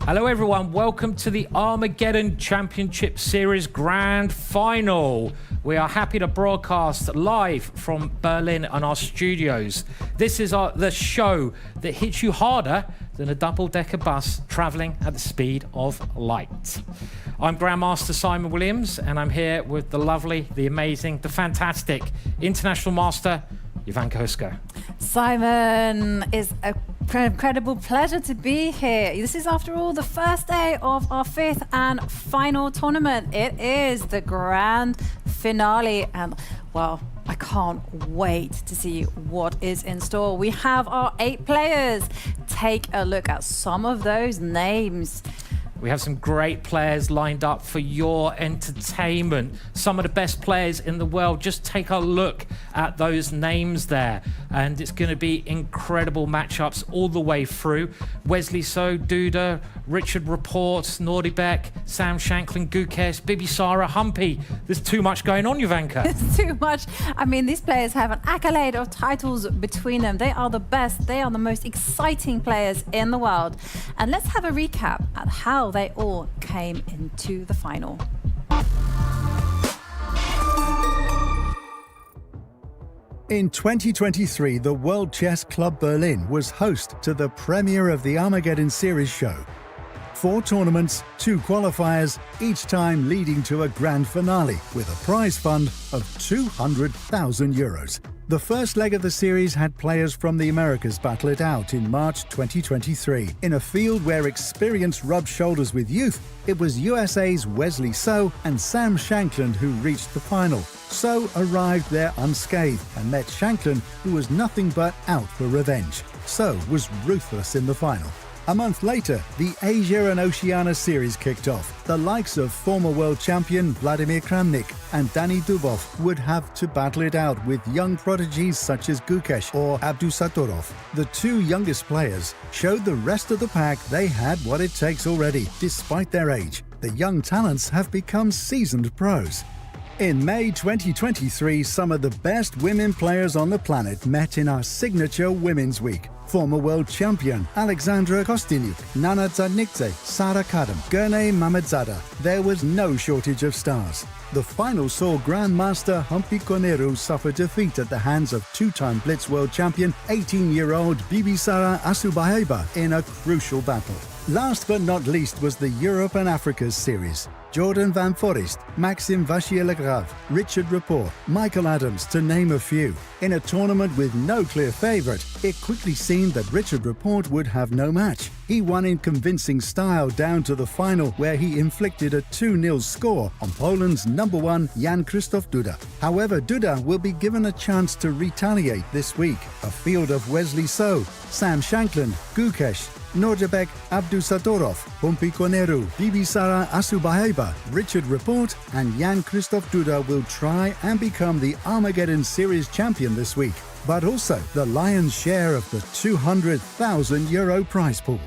Hello everyone, welcome to the Armageddon Championship Series Grand Final. We are happy to broadcast live from Berlin and our studios. This is the show that hits you harder than a double-decker bus traveling at the speed of light. I'm Grandmaster Simon Williams, and I'm here with the lovely, the amazing, the fantastic International Master, Jovanka Houska. Simon, it's an incredible pleasure to be here. This is, after all, the first day of our fifth and final tournament. It is the grand finale, and, well, I can't wait to see what is in store. We have our 8 players. Take a look at some of those names. We have some great players lined up for your entertainment. Some of the best players in the world. Just take a look at those names there. And it's going to be incredible matchups all the way through. Wesley So, Duda, Richard Rapport, Nodirbek, Sam Shankland, Gukesh, Bibisara, Humpy. There's too much going on, Jovanka. It's too much. I mean, these players have an accolade of titles between them. They are the best. They are the most exciting players in the world. And let's have a recap at how they all came into the final. In 2023, the World Chess Club Berlin was host to the premiere of the Armageddon Series show. 4 tournaments, 2 qualifiers, each time leading to a grand finale with a prize fund of €200,000. The first leg of the series had players from the Americas battle it out in March 2023. In a field where experience rubbed shoulders with youth, it was USA's Wesley So and Sam Shankland who reached the final. So arrived there unscathed and met Shankland, who was nothing but out for revenge. So was ruthless in the final. A month later, the Asia and Oceania series kicked off. The likes of former world champion Vladimir Kramnik and Danny Dubov would have to battle it out with young prodigies such as Gukesh or Abdusattorov. The 2 youngest players showed the rest of the pack they had what it takes already, despite their age. The young talents have become seasoned pros. In May 2023, some of the best women players on the planet met in our signature Women's Week. Former world champion Alexandra Kostyniuk, Nana Zadnikze, Sara Kadam, Gurney Mamedzada. There was no shortage of stars. The final saw Grandmaster Humpy Koneru suffer defeat at the hands of 2-time Blitz world champion 18-year-old Bibisara Assaubayeva in a crucial battle. Last but not least was the Europe and Africa's series. Jordan Van Forest, Maxim Vachier-Lagrave, Richard Rapport, Michael Adams, to name a few. In a tournament with no clear favourite, it quickly seemed that Richard Rapport would have no match. He won in convincing style down to the final, where he inflicted a 2-0 score on Poland's #1 Jan-Krzysztof Duda. However, Duda will be given a chance to retaliate this week. A field of Wesley So, Sam Shankland, Gukesh, Nodirbek Abdusattorov, Humpy Koneru, Bibisara Assaubayeva, Richard Rapport and Jan-Krzysztof Duda will try and become the Armageddon Series champion this week, but also the lion's share of the €200,000 prize pool.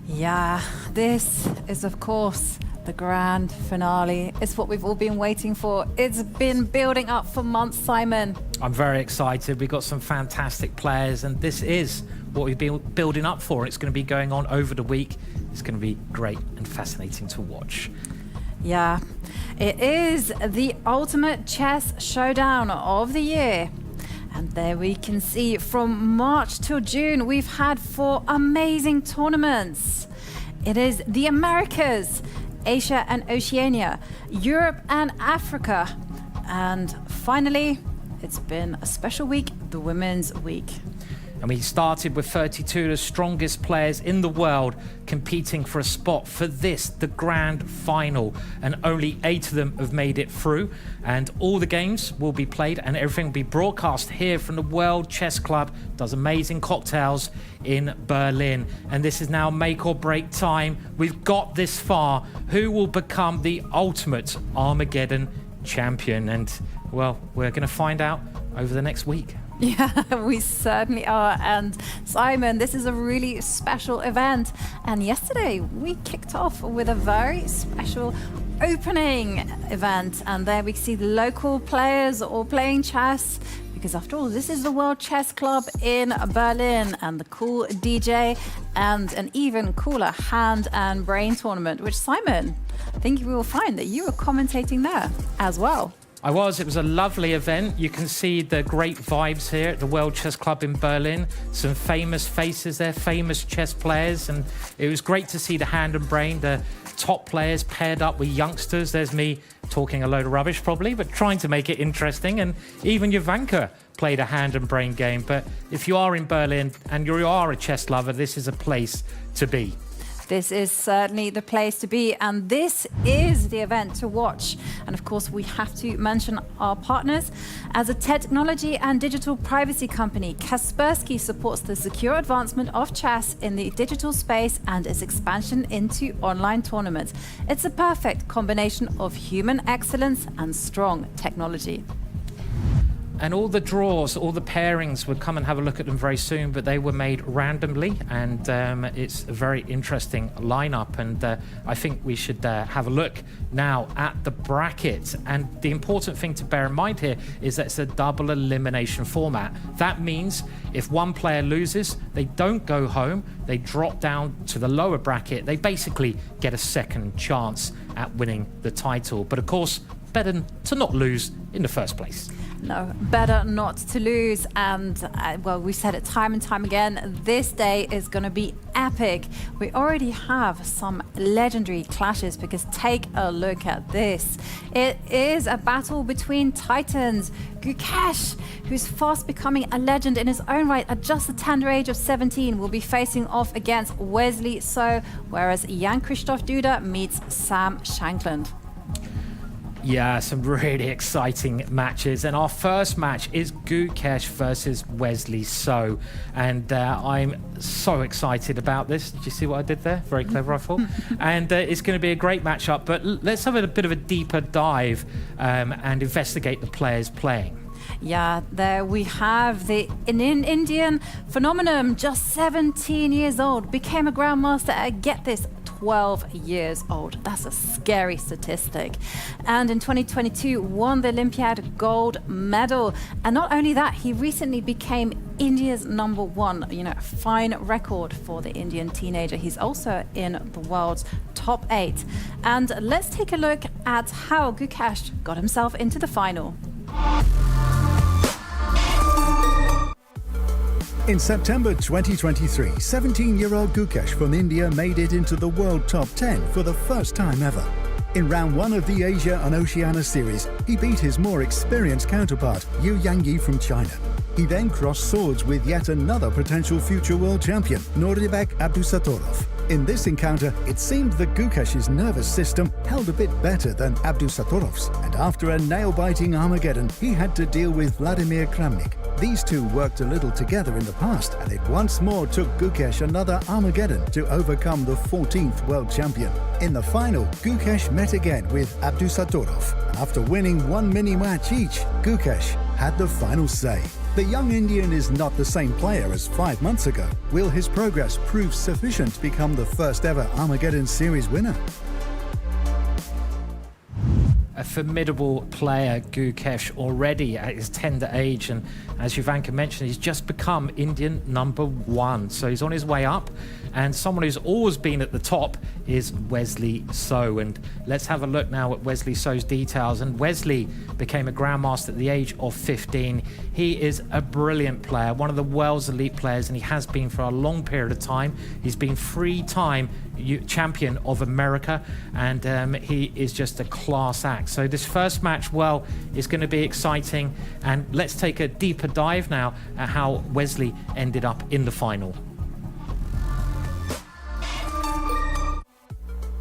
Yeah, this is, of course, the grand finale. It's what we've all been waiting for. It's been building up for months, Simon. I'm very excited. We've got some fantastic players, and this is what we've been building up for. It's going to be going on over the week. It's going to be great and fascinating to watch. Yeah, it is the ultimate chess showdown of the year. And there we can see from March till June, we've had 4 amazing tournaments. It is the Americas, Asia and Oceania, Europe and Africa. And finally, it's been a special week, the Women's Week. And we started with 32 of the strongest players in the world competing for a spot for this, the grand final. And only 8 of them have made it through. And all the games will be played and everything will be broadcast here from the World Chess Club. Does amazing cocktails in Berlin. And this is now make or break time. We've got this far. Who will become the ultimate Armageddon champion? And, well, we're going to find out over the next week. Yeah, we certainly are. And Simon, this is a really special event. And yesterday we kicked off with a very special opening event. And there we see the local players all playing chess. Because after all, this is the World Chess Club in Berlin, and the cool DJ and an even cooler hand and brain tournament, which Simon, I think you will find that you were commentating there as well. I was. It was a lovely event. You can see the great vibes here at the World Chess Club in Berlin. Some famous faces there, famous chess players. And it was great to see the hand and brain, the top players paired up with youngsters. There's me talking a load of rubbish probably, but trying to make it interesting. And even Jovanka played a hand and brain game. But if you are in Berlin and you are a chess lover, this is a place to be. This is certainly the place to be, and this is the event to watch. And of course, we have to mention our partners. As a technology and digital privacy company, Kaspersky supports the secure advancement of chess in the digital space and its expansion into online tournaments. It's a perfect combination of human excellence and strong technology. And all the draws, all the pairings, we'll come and have a look at them very soon, but they were made randomly, and it's a very interesting lineup. And I think we should have a look now at the bracket. And the important thing to bear in mind here is that it's a double elimination format. That means if one player loses, they don't go home, they drop down to the lower bracket. They basically get a second chance at winning the title. But of course, better to not lose in the first place. No, better not to lose. And well, we said it time and time again, this day is going to be epic. We already have some legendary clashes, because take a look at this. It is a battle between titans. Gukesh, who's fast becoming a legend in his own right at just the tender age of 17, will be facing off against Wesley So, whereas Jan-Krzysztof Duda meets Sam Shankland. Yeah, some really exciting matches. And our first match is Gukesh versus Wesley So. And I'm so excited about this. Did you see what I did there? Very clever, I thought. And it's going to be a great matchup. But let's have a bit of a deeper dive and investigate the players playing. Yeah, there we have the Indian phenomenon, just 17 years old, became a grandmaster at, get this, 12 years old. That's a scary statistic. And in 2022 won the Olympiad gold medal. And not only that, he recently became India's #1. You know, a fine record for the Indian teenager. He's also in the world's top 8. And let's take a look at how Gukesh got himself into the final. In September 2023, 17-year-old Gukesh from India made it into the world top 10 for the first time ever. In round 1 of the Asia and Oceania series, he beat his more experienced counterpart, Yu Yangyi from China. He then crossed swords with yet another potential future world champion, Nodirbek Abdusattorov. In this encounter, it seemed that Gukesh's nervous system held a bit better than Abdusattorov's, and after a nail-biting Armageddon, he had to deal with Vladimir Kramnik. These two worked a little together in the past, and it once more took Gukesh another Armageddon to overcome the 14th world champion. In the final, Gukesh met again with Abdusattorov, and after winning one mini-match each, Gukesh had the final say. The young Indian is not the same player as 5 months ago. Will his progress prove sufficient to become the first ever Armageddon Series winner? A formidable player, Gukesh, already at his tender age, and as Jovanka mentioned, he's just become Indian #1, so he's on his way up. And someone who's always been at the top is Wesley So. And let's have a look now at Wesley So's details. And Wesley became a grandmaster at the age of 15. He is a brilliant player, one of the world's elite players, and he has been for a long period of time. He's been 3-time champion of America, and he is just a class act. So this first match, well, is going to be exciting. And let's take a deeper dive now at how Wesley ended up in the final.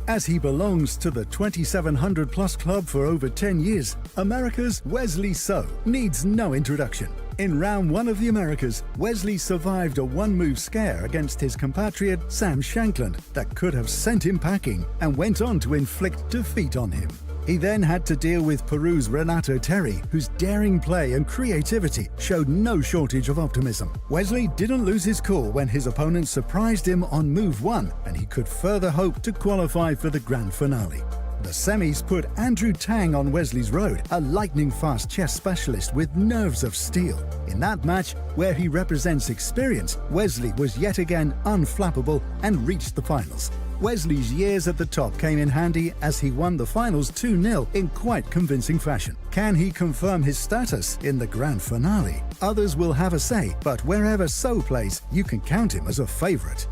As he belongs to the 2700 plus club for over 10 years, America's Wesley So needs no introduction. In round 1 of the Americas, Wesley survived a one-move scare against his compatriot Sam Shankland that could have sent him packing, and went on to inflict defeat on him. He then had to deal with Peru's Renato Terry, whose daring play and creativity showed no shortage of optimism. Wesley didn't lose his cool when his opponent surprised him on move 1, and he could further hope to qualify for the grand finale. The semis put Andrew Tang on Wesley's road, a lightning-fast chess specialist with nerves of steel. In that match, where he represents experience, Wesley was yet again unflappable and reached the finals. Wesley's years at the top came in handy as he won the finals 2-0 in quite convincing fashion. Can he confirm his status in the grand finale? Others will have a say, but wherever So plays, you can count him as a favourite.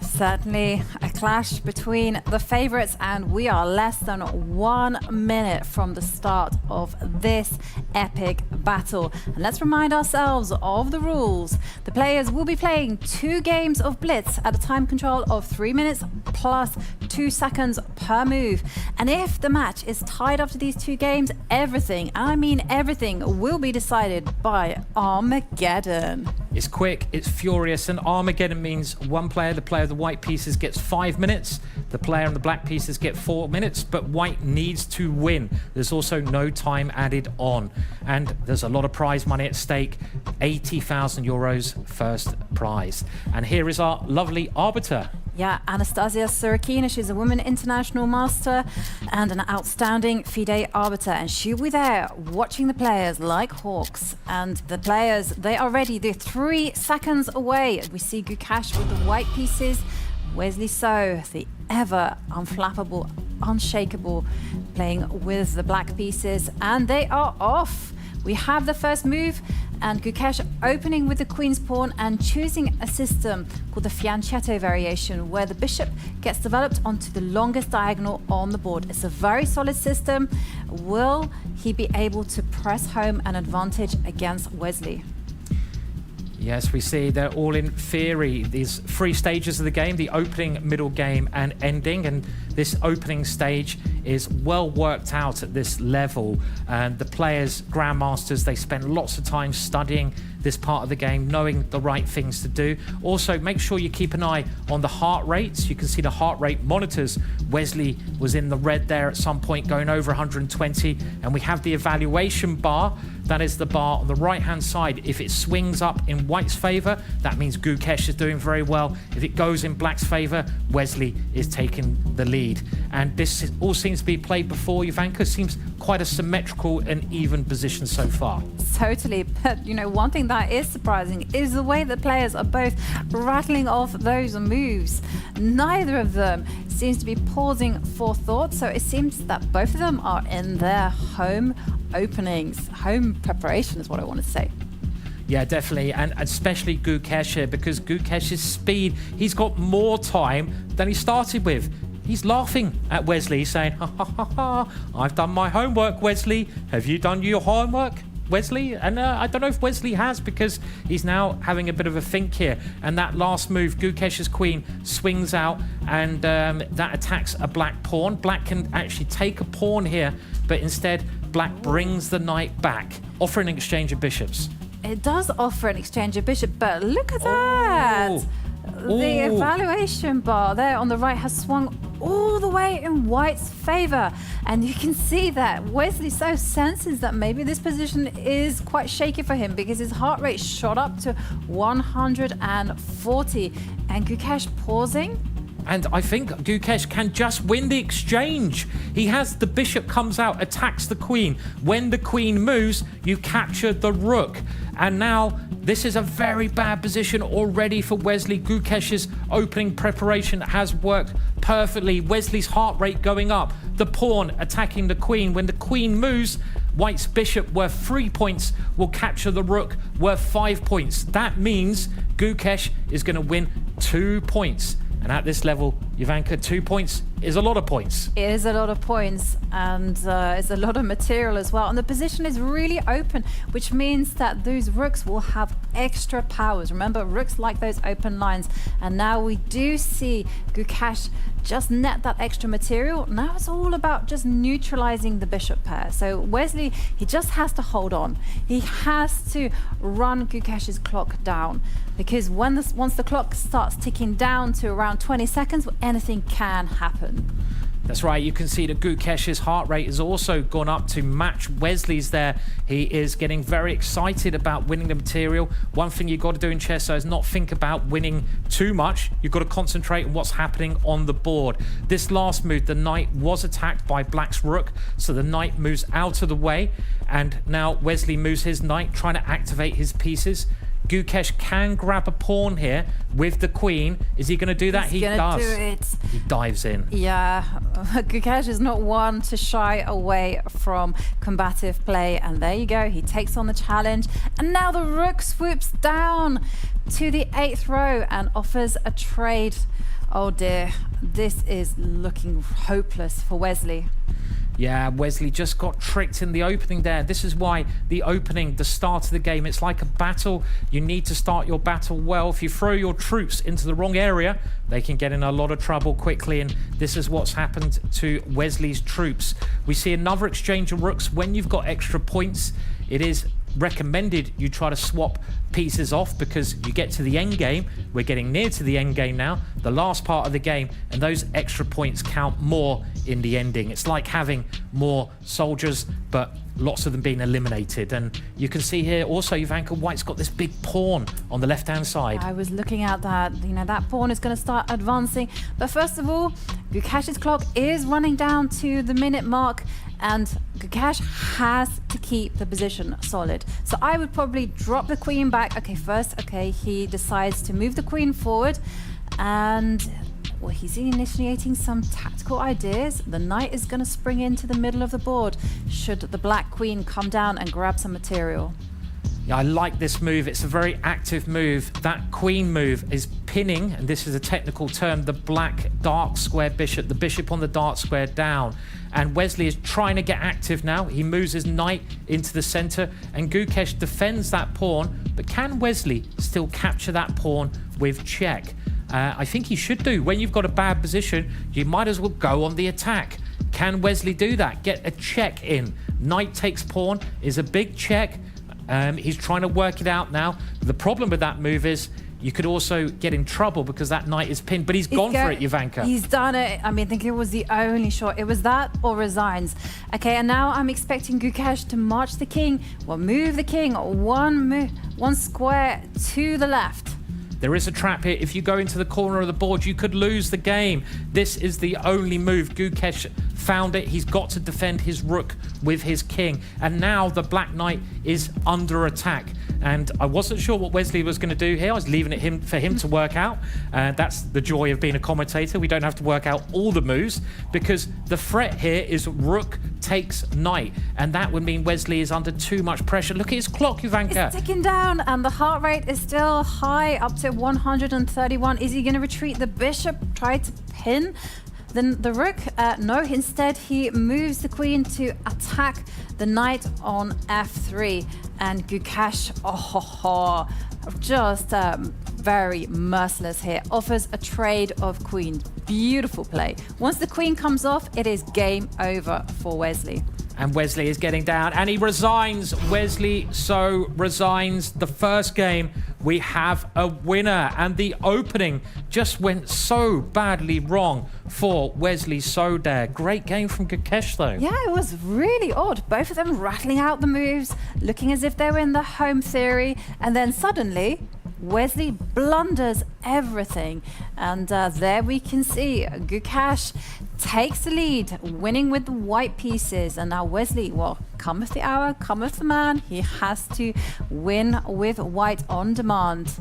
Certainly a clash between the favourites, and we are less than 1 minute from the start of this epic battle. And let's remind ourselves of the rules. The players will be playing 2 games of Blitz at a time control of 3 minutes plus 2 seconds per move. And if the match is tied after these 2 games, everything, and I mean everything, will be decided by Armageddon. It's quick, it's furious, and Armageddon means one player, the player of the white pieces, gets 5 minutes. The player in the black pieces get 4 minutes, but white needs to win. There's also no time added on. And there's a lot of prize money at stake. 80,000 euros first prize. And here is our lovely arbiter. Yeah, Anastasia Sorokina, she's a women international master and an outstanding FIDE arbiter, and she'll be there watching the players like hawks. And the players, they are ready. They're 3 seconds away. We see Gukesh with the white pieces, Wesley So, the ever unflappable, unshakable, playing with the black pieces, and they are off. We have the first move, and Gukesh opening with the queen's pawn and choosing a system called the fianchetto variation, where the bishop gets developed onto the longest diagonal on the board. It's a very solid system. Will he be able to press home an advantage against Wesley? Yes, we see they're all in theory. These 3 stages of the game, the opening, middle game and ending. And this opening stage is well worked out at this level. And the players, grandmasters, they spend lots of time studying this part of the game, knowing the right things to do. Also, make sure you keep an eye on the heart rates. You can see the heart rate monitors. Wesley was in the red there at some point, going over 120. And we have the evaluation bar. That is the bar on the right-hand side. If it swings up in white's favor, that means Gukesh is doing very well. If it goes in black's favor, Wesley is taking the lead. And this all seems to be played before. Jovanka seems quite a symmetrical and even position so far. Totally, but you know, one thing that is surprising is the way the players are both rattling off those moves. Neither of them seems to be pausing for thought, so it seems that both of them are in their home openings. Home preparation is what I want to say. Yeah, definitely, and especially Gukesh here, because Gukesh's speed, he's got more time than he started with. He's laughing at Wesley, saying, ha ha ha ha, I've done my homework, Wesley. Have you done your homework, Wesley? And I don't know if Wesley has, because he's now having a bit of a think here. And that last move, Gukesh's queen swings out, and that attacks a black pawn. Black can actually take a pawn here, but instead black brings the knight back, offering an exchange of bishops. It does offer an exchange of bishop, but look at that! The evaluation bar there on the right has swung all the way in white's favor, and you can see that Wesley So senses that maybe this position is quite shaky for him, because his heart rate shot up to 140, and Gukesh pausing. And I think Gukesh can just win the exchange. He has the bishop comes out, attacks the queen. When the queen moves, you capture the rook. And now this is a very bad position already for Wesley. Gukesh's opening preparation has worked perfectly. Wesley's heart rate going up. The pawn attacking the queen. When the queen moves, white's bishop worth 3 points will capture the rook worth 5 points. That means Gukesh is going to win 2 points. And at this level, Jovanka, 2 points is a lot of points. It is a lot of points, and it's a lot of material as well. And the position is really open, which means that those rooks will have extra powers. Remember, rooks like those open lines. And now we do see Gukesh just net that extra material. Now it's all about just neutralizing the bishop pair. So Wesley, he just has to hold on. He has to run Gukesh's clock down, because once the clock starts ticking down to around 20 seconds, anything can happen. That's right, you can see that Gukesh's heart rate has also gone up to match Wesley's there. He is getting very excited about winning the material. One thing you've got to do in chess though is not think about winning too much. You've got to concentrate on what's happening on the board. This last move, the knight was attacked by Black's rook, so the knight moves out of the way, and now Wesley moves his knight, trying to activate his pieces. Gukesh can grab a pawn here with the queen. Is he going to do that? He does. Do it. He dives in. Yeah, Gukesh is not one to shy away from combative play. And there you go. He takes on the challenge. And now the rook swoops down to the 8th row and offers a trade. Oh dear, this is looking hopeless for Wesley. Yeah, Wesley just got tricked in the opening there. This is why the opening, the start of the game, it's like a battle. You need to start your battle well. If you throw your troops into the wrong area, they can get in a lot of trouble quickly, and this is what's happened to Wesley's troops. We see another exchange of rooks. When you've got extra points, it is recommended you try to swap pieces off, because you get to the end game. We're getting near to the end game now, the last part of the game, and those extra points count more in the ending. It's like having more soldiers, but lots of them being eliminated. And you can see here also, Jovanka, White's got this big pawn on the left-hand side. I was looking at that. You know, that pawn is going to start advancing. But first of all, Gukesh's clock is running down to the minute mark, and Gukesh has to keep the position solid. So I would probably drop the queen back. Okay, first, okay, he decides to move the queen forward, and well, he's initiating some tactical ideas. The knight is going to spring into the middle of the board should the black queen come down and grab some material. Yeah, I like this move. It's a very active move. That queen move is pinning, and this is a technical term, the black dark square bishop, the bishop on the dark square down. And Wesley is trying to get active now. He moves his knight into the center, and Gukesh defends that pawn. But can Wesley still capture that pawn with check? I think he should do. When you've got a bad position, you might as well go on the attack. Can Wesley do that? Get a check in. Knight takes pawn is a big check. He's trying to work it out now. The problem with that move is you could also get in trouble because that knight is pinned, but he's gone for it, Jovanka. He's done it. I mean, I think it was the only shot. It was that or resigns. Okay, and now I'm expecting Gukesh to march the king. Well, move the king one square to the left. There is a trap here. If you go into the corner of the board, you could lose the game. This is the only move. Gukesh found it. He's got to defend his rook with his king. And now the black knight is under attack. And I wasn't sure what Wesley was going to do here. I was leaving it for him to work out. That's the joy of being a commentator. We don't have to work out all the moves, because the threat here is rook takes knight. And that would mean Wesley is under too much pressure. Look at his clock, Jovanka. It's ticking down, and the heart rate is still high, up to 131. Is he going to retreat the bishop, try to pin then the rook? No, instead he moves the queen to attack the knight on f3. And Gukesh, just very merciless here, offers a trade of queens. Beautiful play. Once the queen comes off, it is game over for Wesley. And Wesley is getting down, and he resigns. Wesley So resigns. The first game, we have a winner, and the opening just went so badly wrong for Wesley So there. Great game from Gukesh though. Yeah, it was really odd. Both of them rattling out the moves, looking as if they were in the home theory, and then suddenly Wesley blunders everything. And there we can see Gukesh takes the lead, winning with the white pieces. And now Wesley, well, cometh the hour, cometh the man. He has to win with white on demand.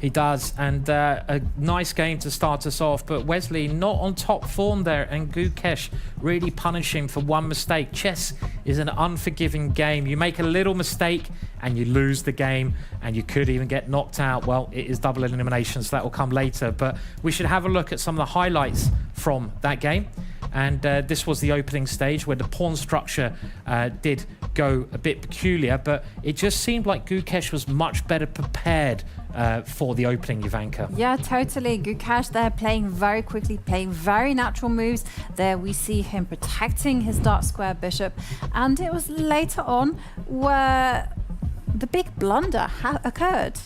He does, and a nice game to start us off, but Wesley not on top form there, and Gukesh really punishing for one mistake. Chess is an unforgiving game. You make a little mistake and you lose the game, and you could even get knocked out. Well, it is double elimination, so that will come later, but we should have a look at some of the highlights from that game. and this was the opening stage where the pawn structure did go a bit peculiar, but it just seemed like Gukesh was much better prepared for the opening, Jovanka. Yeah, totally. Gukesh there playing very quickly, playing very natural moves. There we see him protecting his dark square bishop, and it was later on where the big blunder occurred.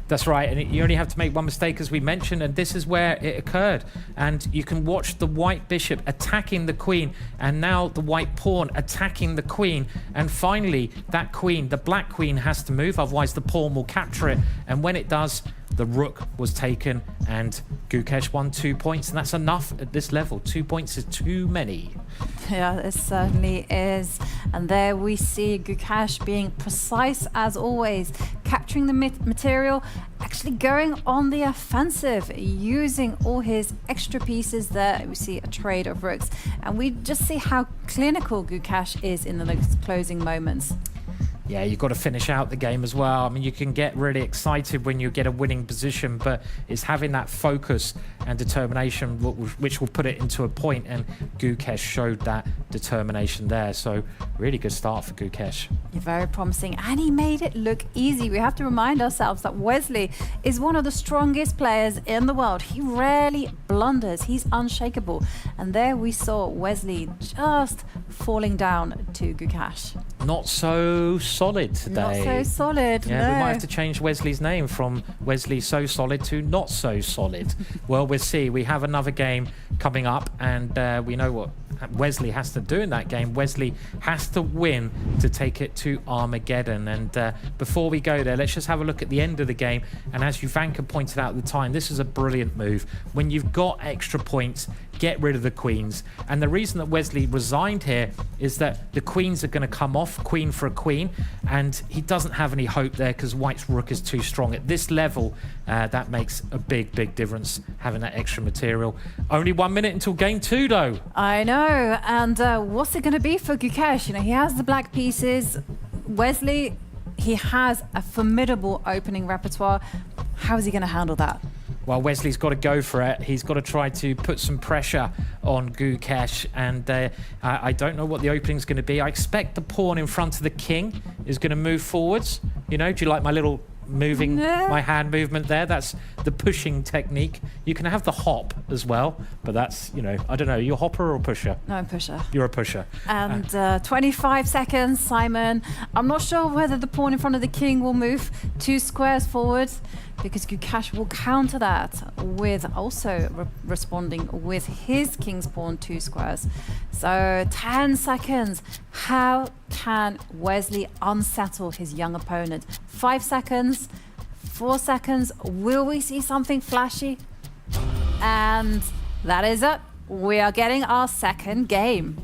That's right, and you only have to make one mistake, as we mentioned, and this is where it occurred. And you can watch the white bishop attacking the queen, and now the white pawn attacking the queen. And finally, that queen, the black queen, has to move, otherwise the pawn will capture it. And when it does, the rook was taken, and Gukesh won 2 points, and that's enough at this level. 2 points is too many. Yeah, it certainly is. And there we see Gukesh being precise as always, capturing the material, actually going on the offensive, using all his extra pieces there. We see a trade of rooks, and we just see how clinical Gukesh is in the closing moments. Yeah, you've got to finish out the game as well. I mean, you can get really excited when you get a winning position, but it's having that focus and determination which will put it into a point, and Gukesh showed that determination there. So really good start for Gukesh. You're very promising, and he made it look easy. We have to remind ourselves that Wesley is one of the strongest players in the world. He rarely blunders. He's unshakable. And there we saw Wesley just falling down to Gukesh. Not so solid today. Not so solid, Yeah, no. we might have to change Wesley's name from Wesley So Solid to Not So Solid. Well, we'll see. We have another game coming up, and we know what Wesley has to do in that game. Wesley has to win to take it to Armageddon. And before we go there, let's just have a look at the end of the game. And as Jovanka pointed out at the time, this is a brilliant move. When you've got extra points, get rid of the queens. And the reason that Wesley resigned here is that the queens are going to come off, queen for a queen, and he doesn't have any hope there because white's rook is too strong. At this level, that makes a big difference, having that extra material. Only 1 minute until game 2, though. I know, and what's it going to be for Gukesh? You know, he has the black pieces. Wesley, he has a formidable opening repertoire. How is he going to handle that? Well, Wesley's got to go for it. He's got to try to put some pressure on Gukesh, and I don't know what the opening's going to be. I expect the pawn in front of the king is going to move forwards. You know, do you like my little moving, my hand movement there? That's the pushing technique. You can have the hop as well, but that's, you know, I don't know, you're a hopper or a pusher? No, I'm pusher. You're a pusher. And 25 seconds, Simon. I'm not sure whether the pawn in front of the king will move 2 squares forward, because Gukesh will counter that with also responding with his king's pawn 2 squares. So 10 seconds. How can Wesley unsettle his young opponent? 5 seconds, 4 seconds. Will we see something flashy? And that is it. We are getting our second game.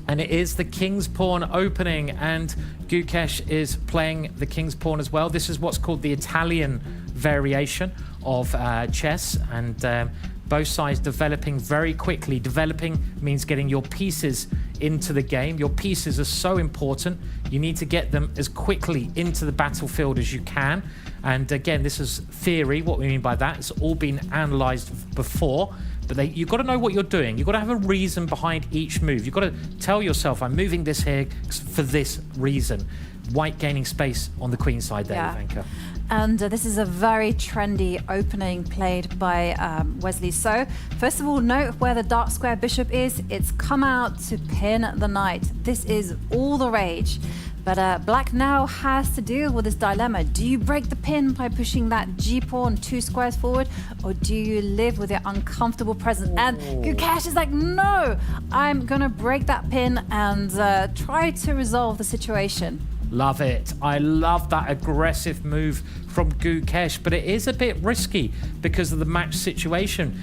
And it is the king's pawn opening, and Gukesh is playing the king's pawn as well. This is what's called the Italian variation of chess, and both sides developing very quickly. Developing means getting your pieces into the game. Your pieces are so important. You need to get them as quickly into the battlefield as you can. And again, this is theory. What we mean by that, it's all been analyzed before. But you've got to know what you're doing. You've got to have a reason behind each move. You've got to tell yourself, I'm moving this here for this reason. White gaining space on the queen side there, Jovanka. And this is a very trendy opening played by Wesley So. First of all, note where the dark square bishop is. It's come out to pin the knight. This is all the rage. But black now has to deal with this dilemma. Do you break the pin by pushing that g-pawn 2 squares forward, or do you live with your uncomfortable presence? And Gukesh is like, no, I'm going to break that pin and try to resolve the situation. Love it. I love that aggressive move from Gukesh, but it is a bit risky because of the match situation.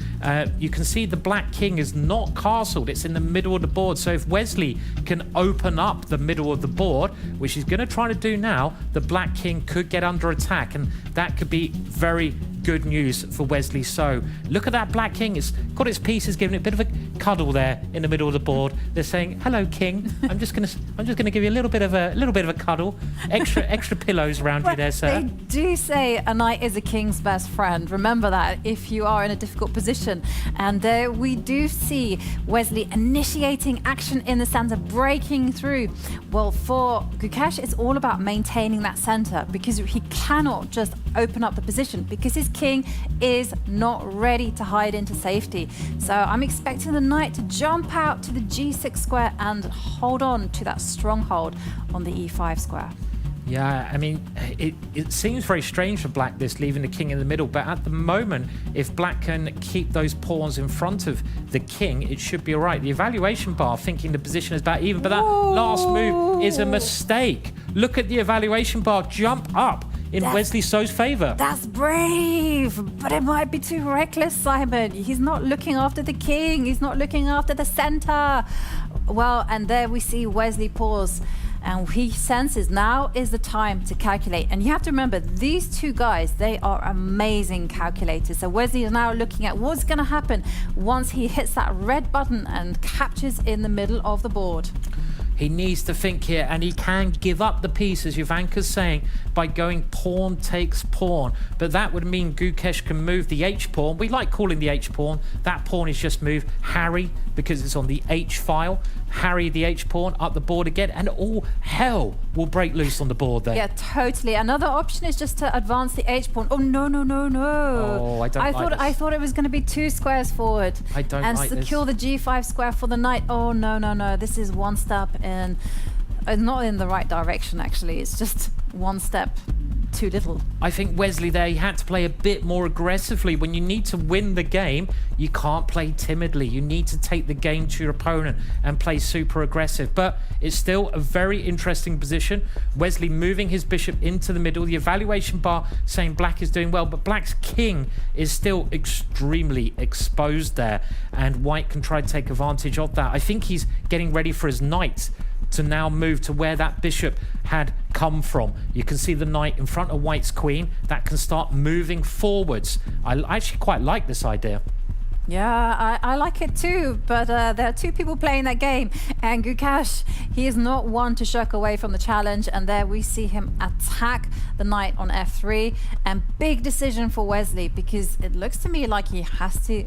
You can see the black king is not castled. It's in the middle of the board. So if Wesley can open up the middle of the board, which he's going to try to do now, the black king could get under attack, and that could be very good news for Wesley So. Look at that black king. It's got its pieces, giving it a bit of a cuddle there in the middle of the board. They're saying, "Hello, king. I'm just gonna give you a little bit of a cuddle. Extra pillows around you there, sir." They do say a knight is a king's best friend. Remember that if you are in a difficult position. And we do see Wesley initiating action in the center, breaking through. Well, for Gukesh, it's all about maintaining that center because he cannot just open up the position because his king is not ready to hide into safety. So I'm expecting the knight to jump out to the g6 square and hold on to that stronghold on the e5 square. Yeah, I mean, it seems very strange for black, this leaving the king in the middle, but at the moment, if black can keep those pawns in front of the king, it should be all right. The evaluation bar thinking the position is about even, but that last move is a mistake. Look at the evaluation bar jump up in Wesley So's favor. That's brave, but it might be too reckless, Simon. He's not looking after the king. He's not looking after the center. Well, and there we see Wesley pause. And he senses now is the time to calculate. And you have to remember, these two guys, they are amazing calculators. So Wesley is now looking at what's going to happen once he hits that red button and captures in the middle of the board. He needs to think here, and he can give up the piece, as Jovanka's saying, by going pawn takes pawn. But that would mean Gukesh can move the h-pawn. We like calling the h-pawn. That pawn is just moved. Harry, because it's on the h-file. Harry the h-pawn up the board again, and all hell will break loose on the board there. Yeah, totally. Another option is just to advance the h-pawn. Oh, no. Oh, I thought it was going to be 2 squares forward. I don't and like this. secure the g5 square for the knight. Oh, no. This is one step in, not in the right direction, actually. It's just one step too little. I think Wesley there, he had to play a bit more aggressively. When you need to win the game, you can't play timidly. You need to take the game to your opponent and play super aggressive. But it's still a very interesting position. Wesley moving his bishop into the middle. The evaluation bar saying black is doing well, but black's king is still extremely exposed there, and white can try to take advantage of that. I think he's getting ready for his knight to now move to where that bishop had come from. You can see the knight in front of white's queen. That can start moving forwards. I actually quite like this idea. Yeah, I like it too, but there are two people playing that game, and Gukesh, he is not one to shirk away from the challenge, and there we see him attack the knight on f3, and big decision for Wesley, because it looks to me like he has to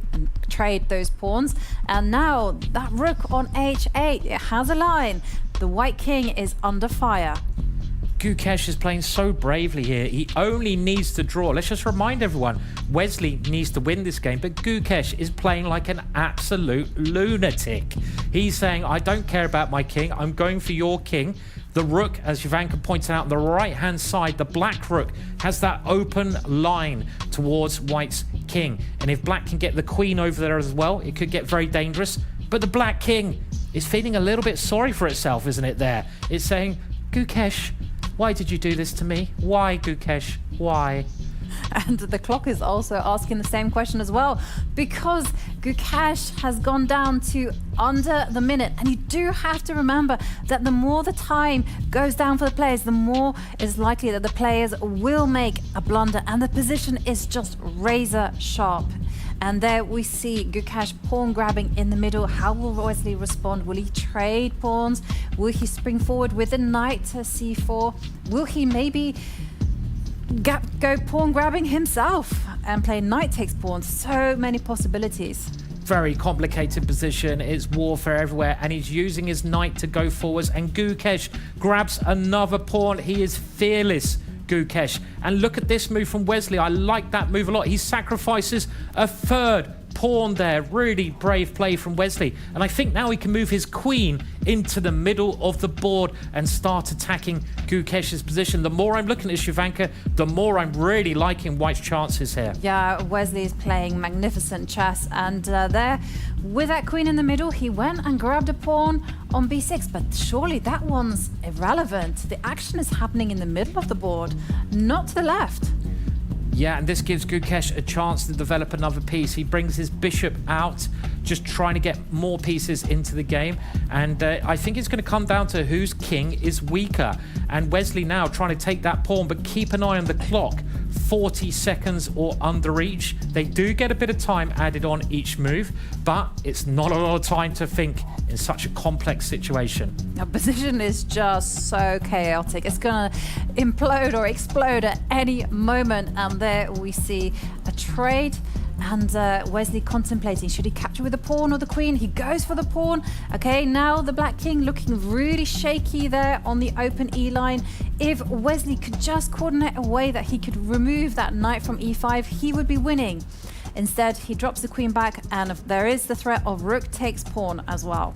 trade those pawns, and now that rook on h8, it has a line. The white king is under fire. Gukesh is playing so bravely here. He only needs to draw. Let's just remind everyone, Wesley needs to win this game, but Gukesh is playing like an absolute lunatic. He's saying, I don't care about my king. I'm going for your king. The rook, as Jovanka pointed out, on the right-hand side, the black rook has that open line towards white's king. And if black can get the queen over there as well, it could get very dangerous. But the black king is feeling a little bit sorry for itself, isn't it there? It's saying, Gukesh, why did you do this to me? Why, Gukesh? Why? And the clock is also asking the same question as well, because Gukesh has gone down to under the minute. And you do have to remember that the more the time goes down for the players, the more it's likely that the players will make a blunder, and the position is just razor sharp. And there we see Gukesh pawn grabbing in the middle. How will Wesley respond? Will he trade pawns? Will he spring forward with the knight to c4? Will he maybe go pawn grabbing himself and play knight takes pawn? So many possibilities. Very complicated position. It's warfare everywhere, and he's using his knight to go forwards, and Gukesh grabs another pawn. He is fearless, Gukesh. And look at this move from Wesley. I like that move a lot. He sacrifices a third pawn there. Really brave play from Wesley. And I think now he can move his queen into the middle of the board and start attacking Gukesh's position. The more I'm looking at Jovanka, the more I'm really liking white's chances here. Yeah, Wesley is playing magnificent chess, and there, with that queen in the middle, he went and grabbed a pawn on b6, but surely that one's irrelevant. The action is happening in the middle of the board, not to the left. Yeah, and this gives Gukesh a chance to develop another piece. He brings his bishop out, just trying to get more pieces into the game. And I think it's going to come down to whose king is weaker. And Wesley now trying to take that pawn, but keep an eye on the clock 40 seconds or under each. They do get a bit of time added on each move, but it's not a lot of time to think in such a complex situation. The position is just so chaotic. It's gonna implode or explode at any moment. And there we see a trade. And Wesley contemplating, should he capture with the pawn or the queen? He goes for the pawn. Okay, now the black king looking really shaky there on the open E line. If Wesley could just coordinate a way that he could remove that knight from E5, he would be winning. Instead, he drops the queen back, and there is the threat of rook takes pawn as well.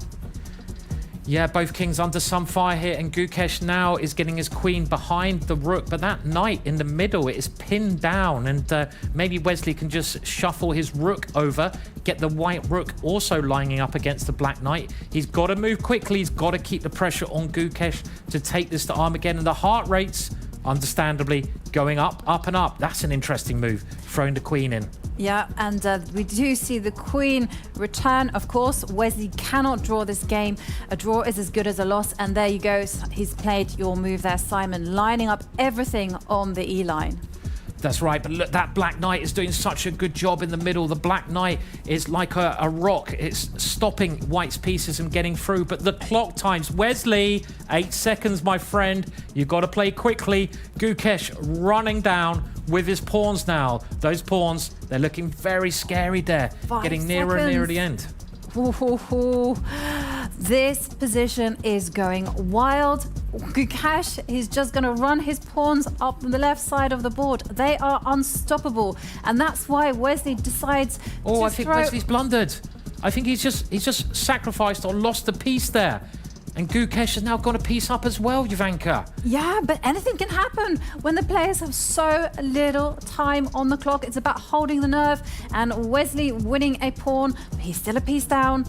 Yeah, both kings under some fire here, and Gukesh now is getting his queen behind the rook, but that knight in the middle is pinned down, and maybe Wesley can just shuffle his rook over, get the white rook also lining up against the black knight. He's got to move quickly. He's got to keep the pressure on Gukesh to take this to Armageddon. The heart rates, understandably, going up, up and up. That's an interesting move, throwing the queen in. Yeah, and we do see the queen return. Of course, Wesley cannot draw this game. A draw is as good as a loss. And there you go. He's played your move there, Simon, lining up everything on the E line. That's right, but look, that black knight is doing such a good job in the middle. The black knight is like a rock. It's stopping white's pieces and getting through, but the clock times. Wesley, 8 seconds, my friend. You've got to play quickly. Gukesh running down with his pawns now. Those pawns, they're looking very scary there. 5 getting nearer and nearer the end. This position is going wild. Gukesh is just going to run his pawns up the left side of the board. They are unstoppable, and that's why Wesley decides to I think Wesley's blundered. I think he's just sacrificed or lost a piece there. And Gukesh has now got a piece up as well, Jovanka. Yeah, but anything can happen when the players have so little time on the clock. It's about holding the nerve, and Wesley winning a pawn, but he's still a piece down.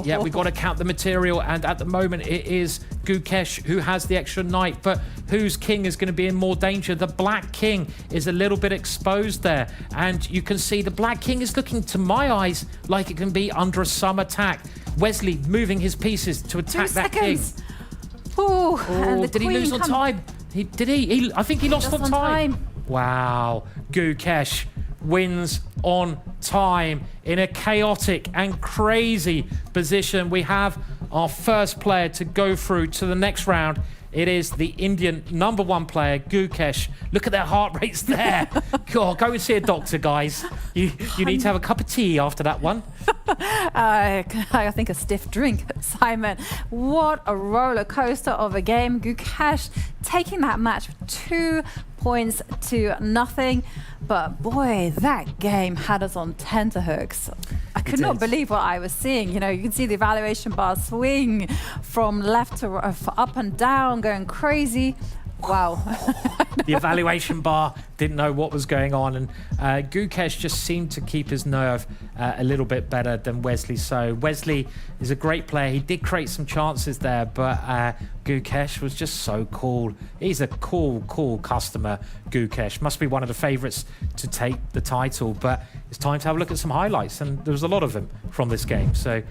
Yeah, we've got to count the material, and at the moment it is Gukesh who has the extra knight, but whose king is going to be in more danger? The black king is a little bit exposed there, and you can see the black king is looking, to my eyes, like it can be under some attack. Wesley moving his pieces to attack that king. Did he lose on time? I think he lost on time. Wow, Gukesh wins on time in a chaotic and crazy position. We have our first player to go through to the next round. It is the Indian #1 player, Gukesh. Look at their heart rates there. God, go and see a doctor, guys. You need to have a cup of tea after that one. I think a stiff drink, Simon. What a roller coaster of a game. Gukesh taking that match 2 points to nothing. But boy, that game had us on tenterhooks. I could not believe what I was seeing. You know, you can see the evaluation bar swing from left to up and down, going crazy. Wow. The evaluation bar didn't know what was going on, and Gukesh just seemed to keep his nerve a little bit better than Wesley So. Wesley is a great player. He did create some chances there, but Gukesh was just so cool. He's a cool customer, Gukesh. Must be one of the favourites to take the title, but it's time to have a look at some highlights, and there was a lot of them from this game. So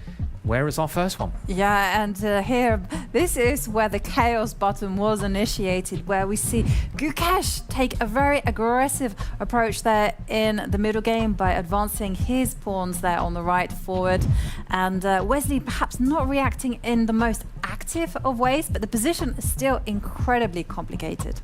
where is our first one? Yeah, and here, this is where the chaos button was initiated, where we see Gukesh take a very aggressive approach there in the middle game by advancing his pawns there on the right forward. And Wesley perhaps not reacting in the most active of ways, but the position is still incredibly complicated.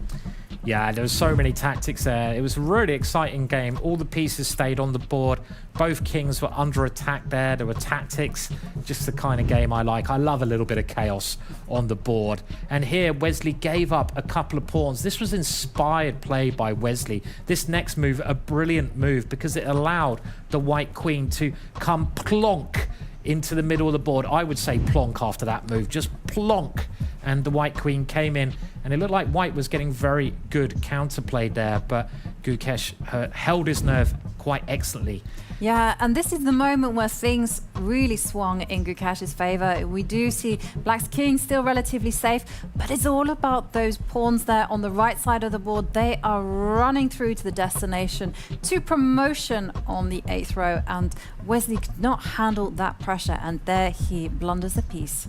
Yeah, there were so many tactics there. It was a really exciting game. All the pieces stayed on the board. Both kings were under attack there. There were tactics. Just the kind of game I like. I love a little bit of chaos on the board. And here, Wesley gave up a couple of pawns. This was inspired play by Wesley. This next move, a brilliant move, because it allowed the white queen to come plonk into the middle of the board. I would say plonk after that move. Just plonk. And the white queen came in, and it looked like white was getting very good counterplay there, but Gukesh held his nerve quite excellently. Yeah, and this is the moment where things really swung in Gukesh's favor. We do see Black's king still relatively safe, but it's all about those pawns there on the right side of the board. They are running through to the destination, to promotion on the 8th row, and Wesley could not handle that pressure, and there he blunders a piece.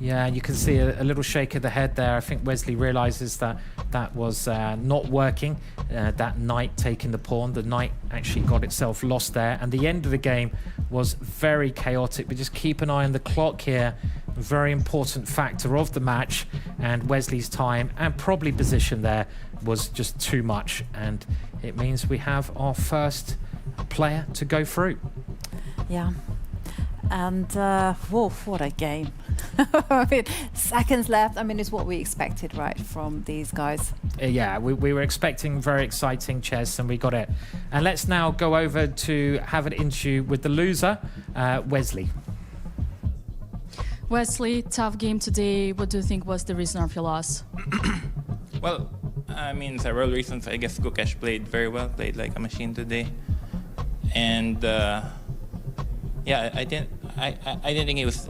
Yeah, you can see a little shake of the head there. I think Wesley realizes that that was not working. That knight taking the pawn. The knight actually got itself lost there. And the end of the game was very chaotic. But just keep an eye on the clock here. A very important factor of the match. And Wesley's time and probably position there was just too much. And it means we have our first player to go through. Yeah. And, whoa, what a game. I mean, seconds left. I mean, it's what we expected, right, from these guys. Yeah, we were expecting very exciting chess, and we got it. And let's now go over to have an interview with the loser, Wesley. Wesley, tough game today. What do you think was the reason of your loss? Well, I mean, several reasons. I guess Gukesh played very well, played like a machine today. And, yeah, I didn't think he was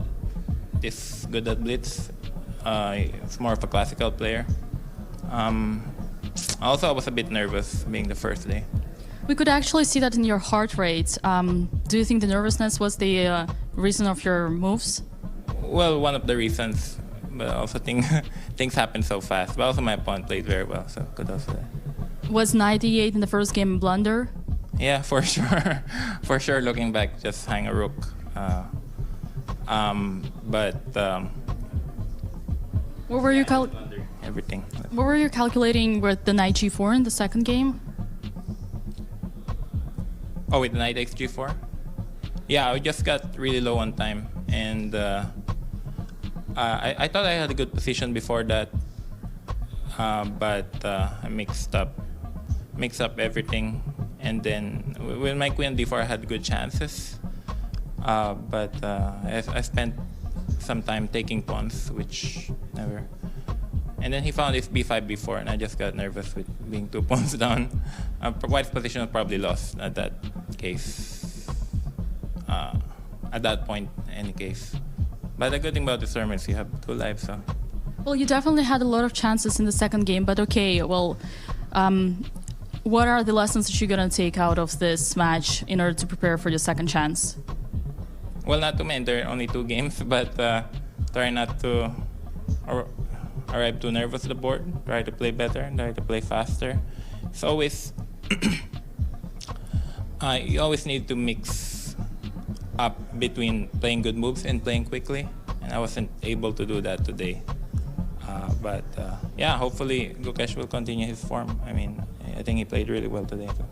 this good at blitz. He's more of a classical player. Also, I was a bit nervous being the first day. We could actually see that in your heart rate. Do you think the nervousness was the reason of your moves? Well, one of the reasons, but I also think things happen so fast. But also my opponent played very well, so could also. Was knight e8 in the first game a blunder? Yeah, for sure. For sure, looking back, just hang a rook. What were you everything. What were you calculating with the knight g4 in the second game? Oh, with the knight xg4? Yeah, I just got really low on time, and I thought I had a good position before that, but I mixed up everything, and then with my queen d4 I had good chances, but I spent some time taking pawns, which never. And then he found his b5 before, and I just got nervous with being 2 pawns down. White's position was probably lost at that case. At that point, in any case. But the good thing about this tournament is you have 2 lives, so. Well, you definitely had a lot of chances in the second game, but okay, well, what are the lessons that you're going to take out of this match in order to prepare for the second chance? Well, not to enter only 2 games, but try not to arrive too nervous at the board, try to play better, try to play faster. It's always, you always need to mix up between playing good moves and playing quickly, and I wasn't able to do that today. But yeah, hopefully Gukesh will continue his form. I mean, I think he played really well today. So.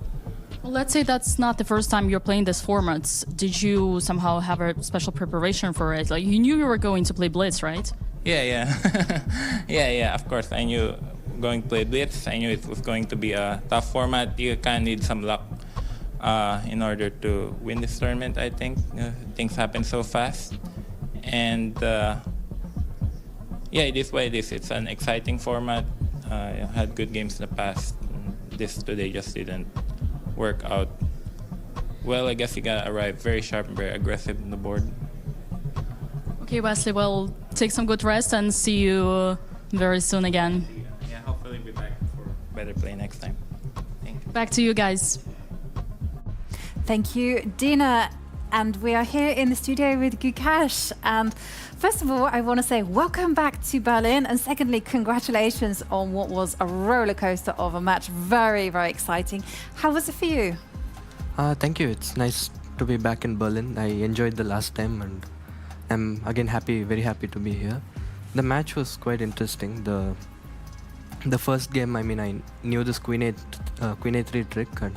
Well, let's say that's not the first time you're playing this format. Did you somehow have a special preparation for it? Like, you knew you were going to play Blitz, right? Yeah. yeah, of course. I knew going to play Blitz. I knew it was going to be a tough format. You kind of need some luck in order to win this tournament, I think. Things happen so fast. And yeah, it is what it is. It's an exciting format. I had good games in the past. This today just didn't work out. Well, I guess you gotta arrive very sharp and very aggressive on the board. Okay, Wesley, well, take some good rest and see you very soon again. Yeah, hopefully be back for better play next time. Thank you. Back to you guys. Thank you, Dina. And we are here in the studio with Gukesh. And first of all, I want to say welcome back to Berlin. And secondly, congratulations on what was a roller coaster of a match. Very, very exciting. How was it for you? Thank you. It's nice to be back in Berlin. I enjoyed the last time, and I'm again very happy to be here. The match was quite interesting. The first game, I mean, I knew this Queen A3 trick, and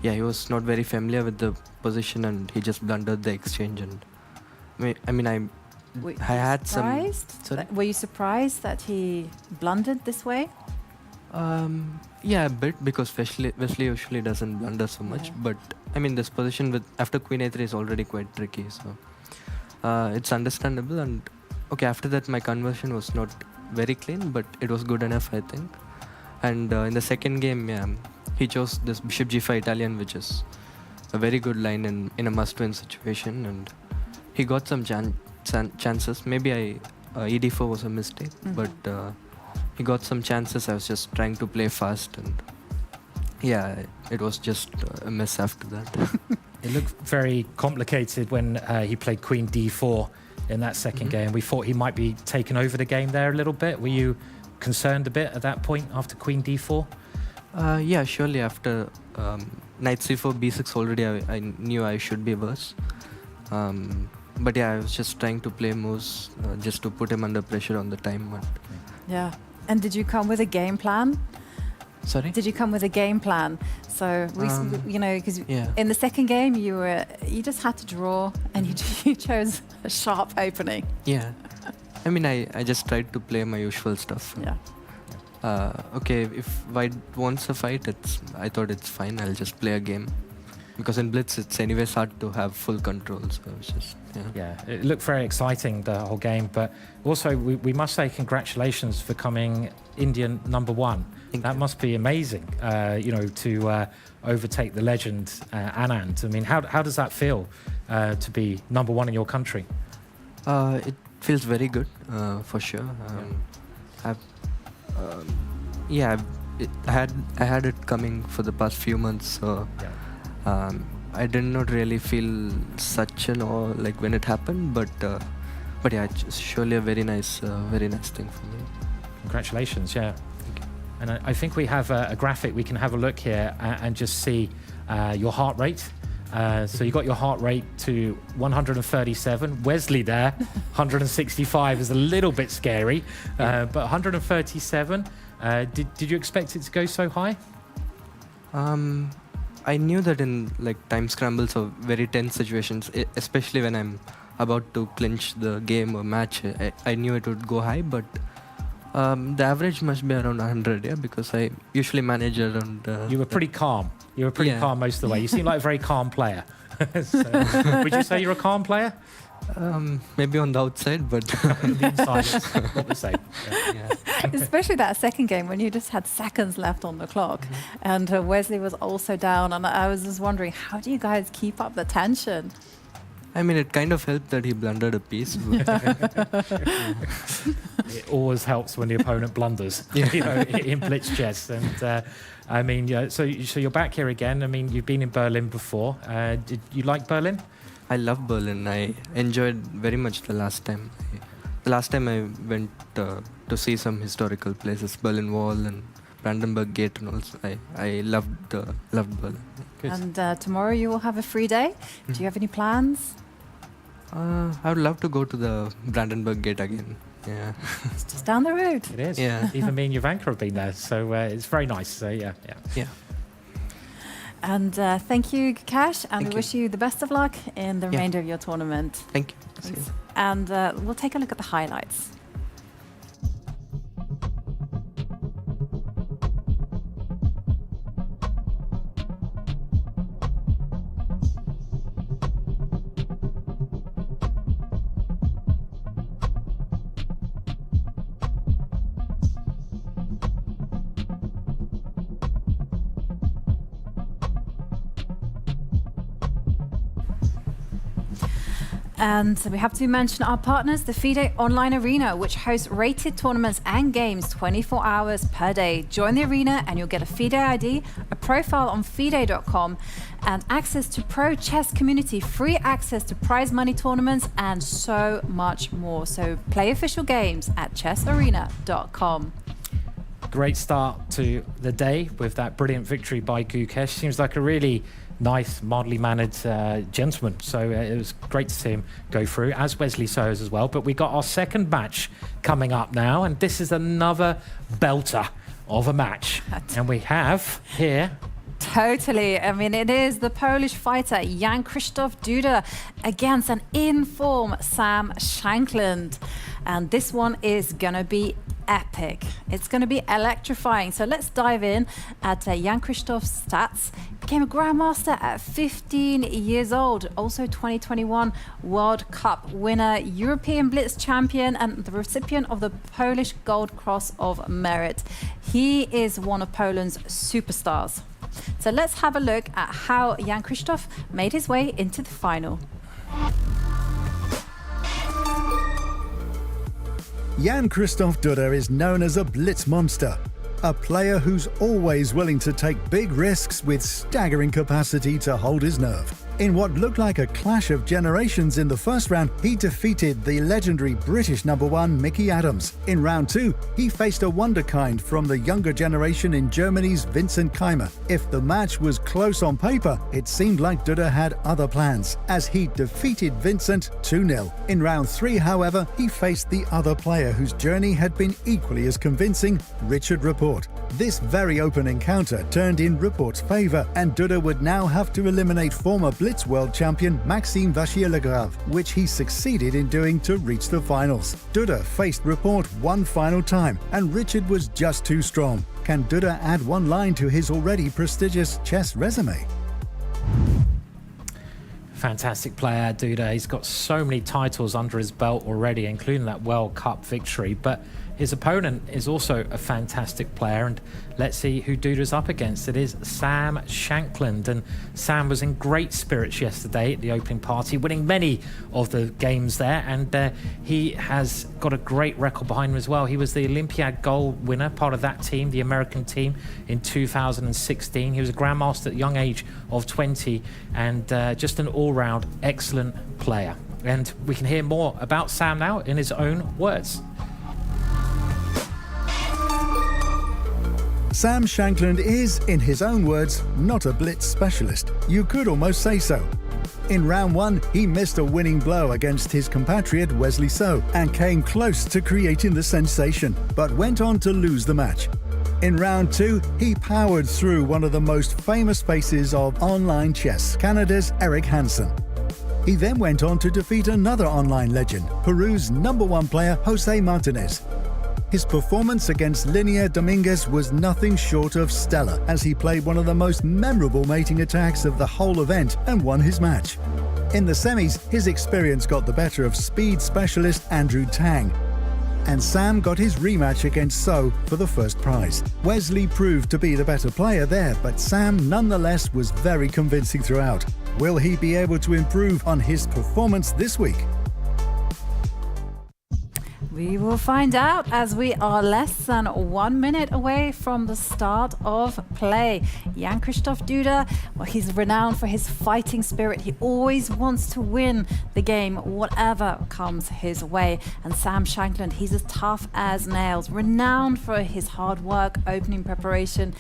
yeah, he was not very familiar with the position, and he just blundered the exchange. And I had some. Sorry? Were you surprised that he blundered this way? Yeah, a bit, because Wesley usually doesn't blunder so much. Yeah. But I mean, this position after Queen A3 is already quite tricky, so it's understandable. And okay, after that, my conversion was not very clean, but it was good enough, I think. And in the second game, yeah, he chose this Bishop G5 Italian, which is a very good line in a must-win situation, and he got some chances. Maybe ED4 was a mistake, but he got some chances. I was just trying to play fast, and yeah, it was just a mess after that. It looked very complicated when he played Queen D4 in that second game. We thought he might be taking over the game there a little bit. Were you concerned a bit at that point after Queen D4? Yeah, surely after Knight C4, B6 already I knew I should be worse. But yeah, I was just trying to play moves just to put him under pressure on the time. But Yeah. And did you come with a game plan? sorry? Did you come with a game plan? So, because Yeah. in the second game, you just had to draw and you chose a sharp opening. Yeah. I mean, I just tried to play my usual stuff. Yeah. Okay, if White wants a fight, I thought it's fine. I'll just play a game. Because in Blitz, it's anyways hard to have full control. So it's just, Yeah, it looked very exciting, the whole game. But also, we must say congratulations for coming Indian #1. Thank That you. must be amazing, to overtake the legend Anand. I mean, how does that feel to be #1 in your country? It feels very good, for sure. I had it coming for the past few months, so I did not really feel such an awe like when it happened, but yeah, it's surely a very nice thing for me. Congratulations, yeah. And I think we have a graphic. We can have a look here and just see your heart rate. So you got your heart rate to 137. Wesley there, 165 is a little bit scary, but 137. Did you expect it to go so high? I knew that in like time scrambles or very tense situations, especially when I'm about to clinch the game or match, I knew it would go high, but the average must be around 100, yeah, because I usually manage around... You were pretty calm. You were pretty Yeah. calm most of the way. You seem like a very calm player. So, would you say you're a calm player? Maybe on the outside, but... On the inside, it's not the same. Yeah. Especially that second game when you just had seconds left on the clock. And Wesley was also down. And I was just wondering, how do you guys keep up the tension? I mean, it kind of helped that he blundered a piece. But It always helps when the opponent blunders, in blitz chess. And I mean, so you're back here again. I mean, you've been in Berlin before. Did you like Berlin? I love Berlin. I enjoyed very much the last time. The last time I went to see some historical places, Berlin Wall and Brandenburg Gate, and also I loved Berlin. Good. And tomorrow you will have a free day. Do you have any plans? I would love to go to the Brandenburg Gate again. Yeah. It's just down the road. It is. Yeah. Even me and Jovanka have been there, so it's very nice. So yeah. Yeah. And thank you, Gukesh, and Thank we you. wish you the best of luck in the Yeah. remainder of your tournament. Thank you. See you. And we'll take a look at the highlights. And we have to mention our partners, the FIDE Online Arena, which hosts rated tournaments and games 24 hours per day. Join the arena and you'll get a FIDE ID, a profile on FIDE.com, and access to pro chess community, free access to prize money tournaments, and so much more. So play official games at chessarena.com. Great start to the day with that brilliant victory by Gukesh. Seems like a really nice, mildly mannered gentleman. So it was great to see him go through, as Wesley So as well. But we got our second match coming up now, and this is another belter of a match. And we have here... Totally. I mean, it is the Polish fighter Jan-Krzysztof Duda against an in-form Sam Shankland. And this one is going to be epic. It's going to be electrifying. So let's dive in at Jan-Krzysztof's stats. Became a Grandmaster at 15 years old. Also 2021 World Cup winner, European Blitz champion, and the recipient of the Polish Gold Cross of Merit. He is one of Poland's superstars. So let's have a look at how Jan-Krzysztof made his way into the final. Jan-Krzysztof Duda is known as a blitz monster, a player who's always willing to take big risks with staggering capacity to hold his nerve. In what looked like a clash of generations in the first round, he defeated the legendary British #1 Mickey Adams. In round 2, he faced a wonderkind from the younger generation in Germany's Vincent Keimer. If the match was close on paper, it seemed like Duda had other plans, as he defeated Vincent 2-0. In round 3, however, he faced the other player whose journey had been equally as convincing, Richard Rapport. This very open encounter turned in Rapport's favour, and Duda would now have to eliminate former Blitz world champion Maxime Vachier-Lagrave, which he succeeded in doing to reach the finals. Duda faced Rapport one final time, and Richard was just too strong. Can Duda add one line to his already prestigious chess resume? Fantastic player, Duda. He's got so many titles under his belt already, including that World Cup victory. But his opponent is also a fantastic player, and let's see who Duda's up against. It is Sam Shankland, and Sam was in great spirits yesterday at the opening party, winning many of the games there, and he has got a great record behind him as well. He was the Olympiad gold winner, part of that team, the American team, in 2016. He was a grandmaster at the young age of 20, and just an all-round excellent player. And we can hear more about Sam now in his own words. Sam Shankland is, in his own words, not a blitz specialist. You could almost say so. In round 1, he missed a winning blow against his compatriot Wesley So and came close to creating the sensation, but went on to lose the match. In round 2, he powered through one of the most famous faces of online chess, Canada's Eric Hansen. He then went on to defeat another online legend, Peru's #1 player Jose Martinez. His performance against Linnea Dominguez was nothing short of stellar, as he played one of the most memorable mating attacks of the whole event and won his match. In the semis, his experience got the better of speed specialist Andrew Tang, and Sam got his rematch against So for the first prize. Wesley proved to be the better player there, but Sam nonetheless was very convincing throughout. Will he be able to improve on his performance this week? We will find out, as we are less than 1 minute away from the start of play. Jan-Krzysztof Duda, well, he's renowned for his fighting spirit. He always wants to win the game, whatever comes his way. And Sam Shankland, he's as tough as nails, renowned for his hard work, opening preparation.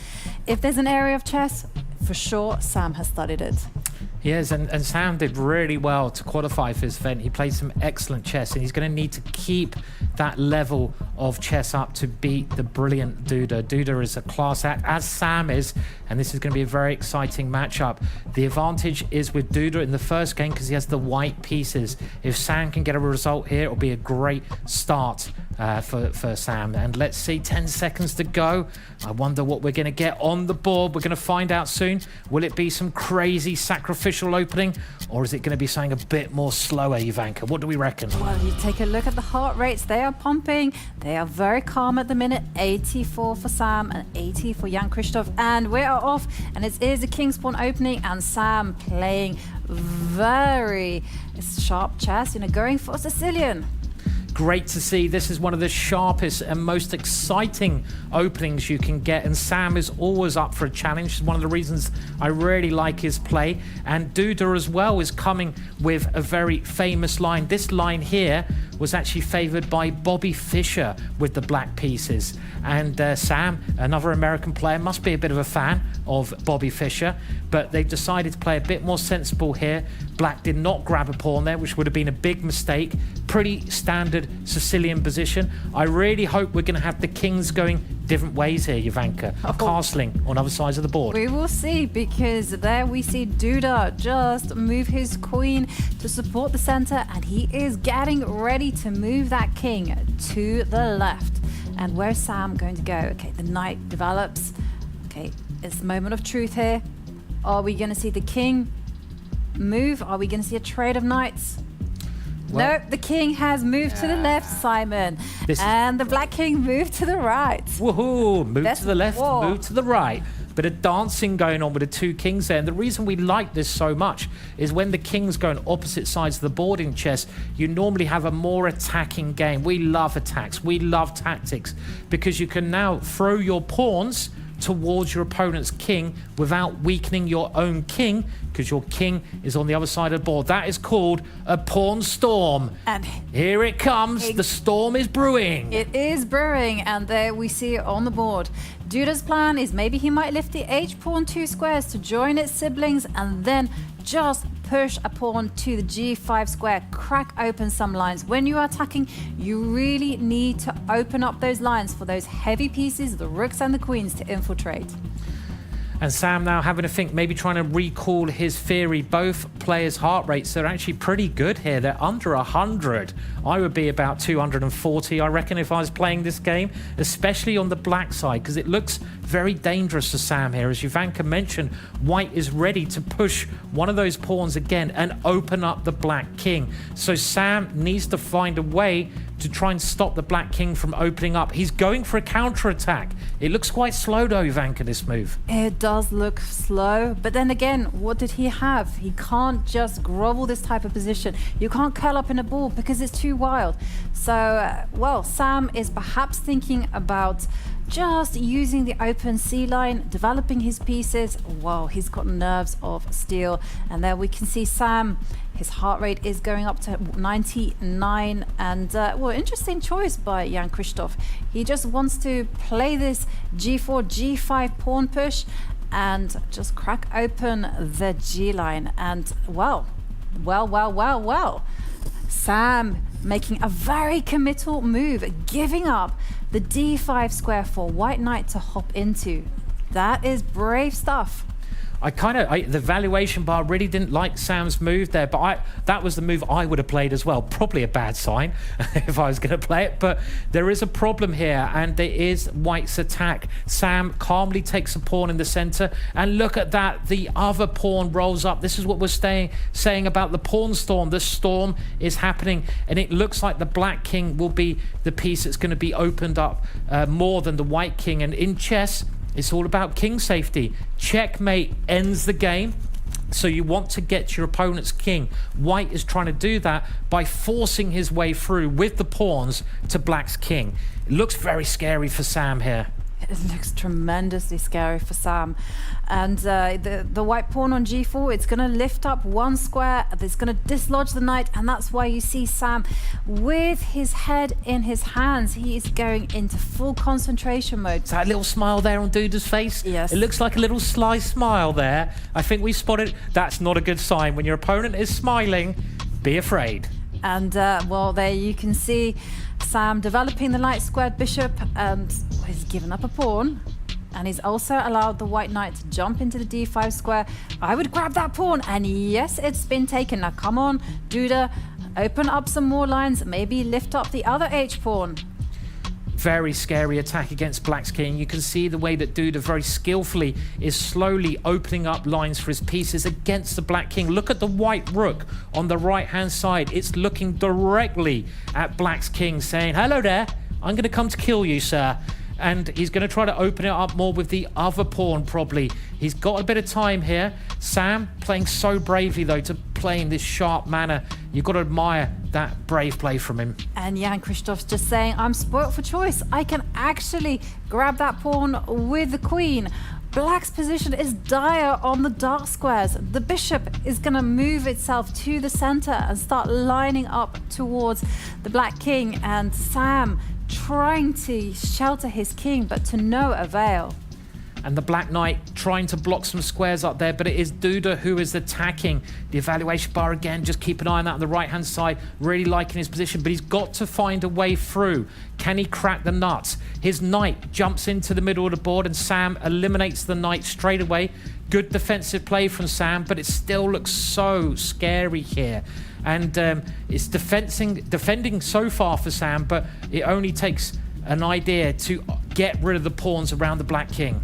If there's an area of chess, for sure, Sam has studied it. Yes, and Sam did really well to qualify for this event. He played some excellent chess, and he's going to need to keep that level of chess up to beat the brilliant Duda. Duda is a class act, as Sam is, and this is going to be a very exciting matchup. The advantage is with Duda in the first game because he has the white pieces. If Sam can get a result here, it'll be a great start for Sam. And let's see, 10 seconds to go. I wonder what we're going to get on the board. We're going to find out soon. Will it be some crazy sacrificial opening, or is it going to be something a bit more slower, Jovanka? What do we reckon? Well, you take a look at the heart rates. They are pumping. They are very calm at the minute. 84 for Sam and 80 for Jan-Krzysztof. And we are off. And it is a King's Pawn opening, and Sam playing very sharp chess, going for Sicilian. Great to see. This is one of the sharpest and most exciting openings you can get, and Sam is always up for a challenge. It's one of the reasons I really like his play. And Duda as well is coming with a very famous line. This line here was actually favored by Bobby Fischer with the black pieces. And Sam, another American player, must be a bit of a fan of Bobby Fischer, but they've decided to play a bit more sensible here. Black did not grab a pawn there, which would have been a big mistake. Pretty standard Sicilian position. I really hope we're going to have the kings going different ways here, Jovanka. Castling on other sides of the board. We will see, because there we see Duda just move his queen to support the center, and he is getting ready to move that king to the left. And where's Sam going to go? Okay, the knight develops. Okay, it's the moment of truth here. Are we going to see the king move? Are we going to see a trade of knights? Well, nope, the king has moved to the left, Simon. And the black king moved to the right. Woohoo! Move to the left, war. move to the right. Bit of dancing going on with the two kings there. And the reason we like this so much is when the kings go on opposite sides of the board in chess, you normally have a more attacking game. We love attacks. We love tactics, because you can now throw your pawns towards your opponent's king without weakening your own king, because your king is on the other side of the board. That is called a pawn storm. And here it comes. The storm is brewing. it is brewing, and there we see it on the board. Duda's plan is maybe he might lift the h-pawn 2 squares to join its siblings and then just push a pawn to the g5 square, crack open some lines. When you are attacking, you really need to open up those lines for those heavy pieces, the rooks and the queens, to infiltrate. And Sam now having to think, maybe trying to recall his theory. Both players' heart rates are actually pretty good here. They're under 100. I would be about 240, I reckon, if I was playing this game, especially on the black side, because it looks very dangerous to Sam here. As Jovanka mentioned, white is ready to push one of those pawns again and open up the black king. So Sam needs to find a way to try and stop the black king from opening up. He's going for a counter-attack. It looks quite slow though, Jovanka, this move. It does look slow, but then again, what did he have? He can't just grovel this type of position. You can't curl up in a ball because it's too wild. So, well, Sam is perhaps thinking about just using the open C line, developing his pieces. Whoa, he's got nerves of steel. And there we can see Sam, his heart rate is going up to 99. And, well, interesting choice by Jan-Krzysztof. He just wants to play this G4, G5 pawn push and just crack open the G line. And, well, Sam making a very committal move, giving up the D5 square for white knight to hop into. That is brave stuff. The valuation bar really didn't like Sam's move there, but that was the move I would have played as well. Probably a bad sign if I was going to play it, but there is a problem here, and there is white's attack. Sam calmly takes a pawn in the center, and look at that, the other pawn rolls up. This is what we're saying about the pawn storm. The storm is happening, and it looks like the black king will be the piece that's going to be opened up more than the white king. And in chess, it's all about king safety. Checkmate ends the game. So you want to get your opponent's king. White is trying to do that by forcing his way through with the pawns to black's king. It looks very scary for Sam here. It looks tremendously scary for Sam. And the white pawn on G4, it's going to lift up one square. It's going to dislodge the knight. And that's why you see Sam with his head in his hands. He is going into full concentration mode. That little smile there on Duda's face? Yes. It looks like a little sly smile there. I think we spotted. That's not a good sign. When your opponent is smiling, be afraid. And, well, there you can see Sam developing the light squared bishop, and he's given up a pawn. And he's also allowed the white knight to jump into the D5 square. I would grab that pawn, and yes, it's been taken. Now, come on, Duda, open up some more lines. Maybe lift up the other H-pawn. Very scary attack against black's king. You can see the way that Duda very skillfully is slowly opening up lines for his pieces against the black king. Look at the white rook on the right-hand side. It's looking directly at black's king, saying, hello there, I'm going to come to kill you, sir. And he's going to try to open it up more with the other pawn, probably. He's got a bit of time here. Sam playing so bravely, though, to play in this sharp manner. You've got to admire that brave play from him. And Jan-Krzysztof's just saying, I'm spoilt for choice. I can actually grab that pawn with the queen. Black's position is dire on the dark squares. The bishop is going to move itself to the center and start lining up towards the black king. And Sam trying to shelter his king, but to no avail. And the black knight trying to block some squares up there, but it is Duda who is attacking. The evaluation bar again, just keep an eye on that on the right-hand side. Really liking his position, but he's got to find a way through. Can he crack the nuts? His knight jumps into the middle of the board, and Sam eliminates the knight straight away. Good defensive play from Sam, but it still looks so scary here. And it's defending so far for Sam, but it only takes an idea to get rid of the pawns around the black king.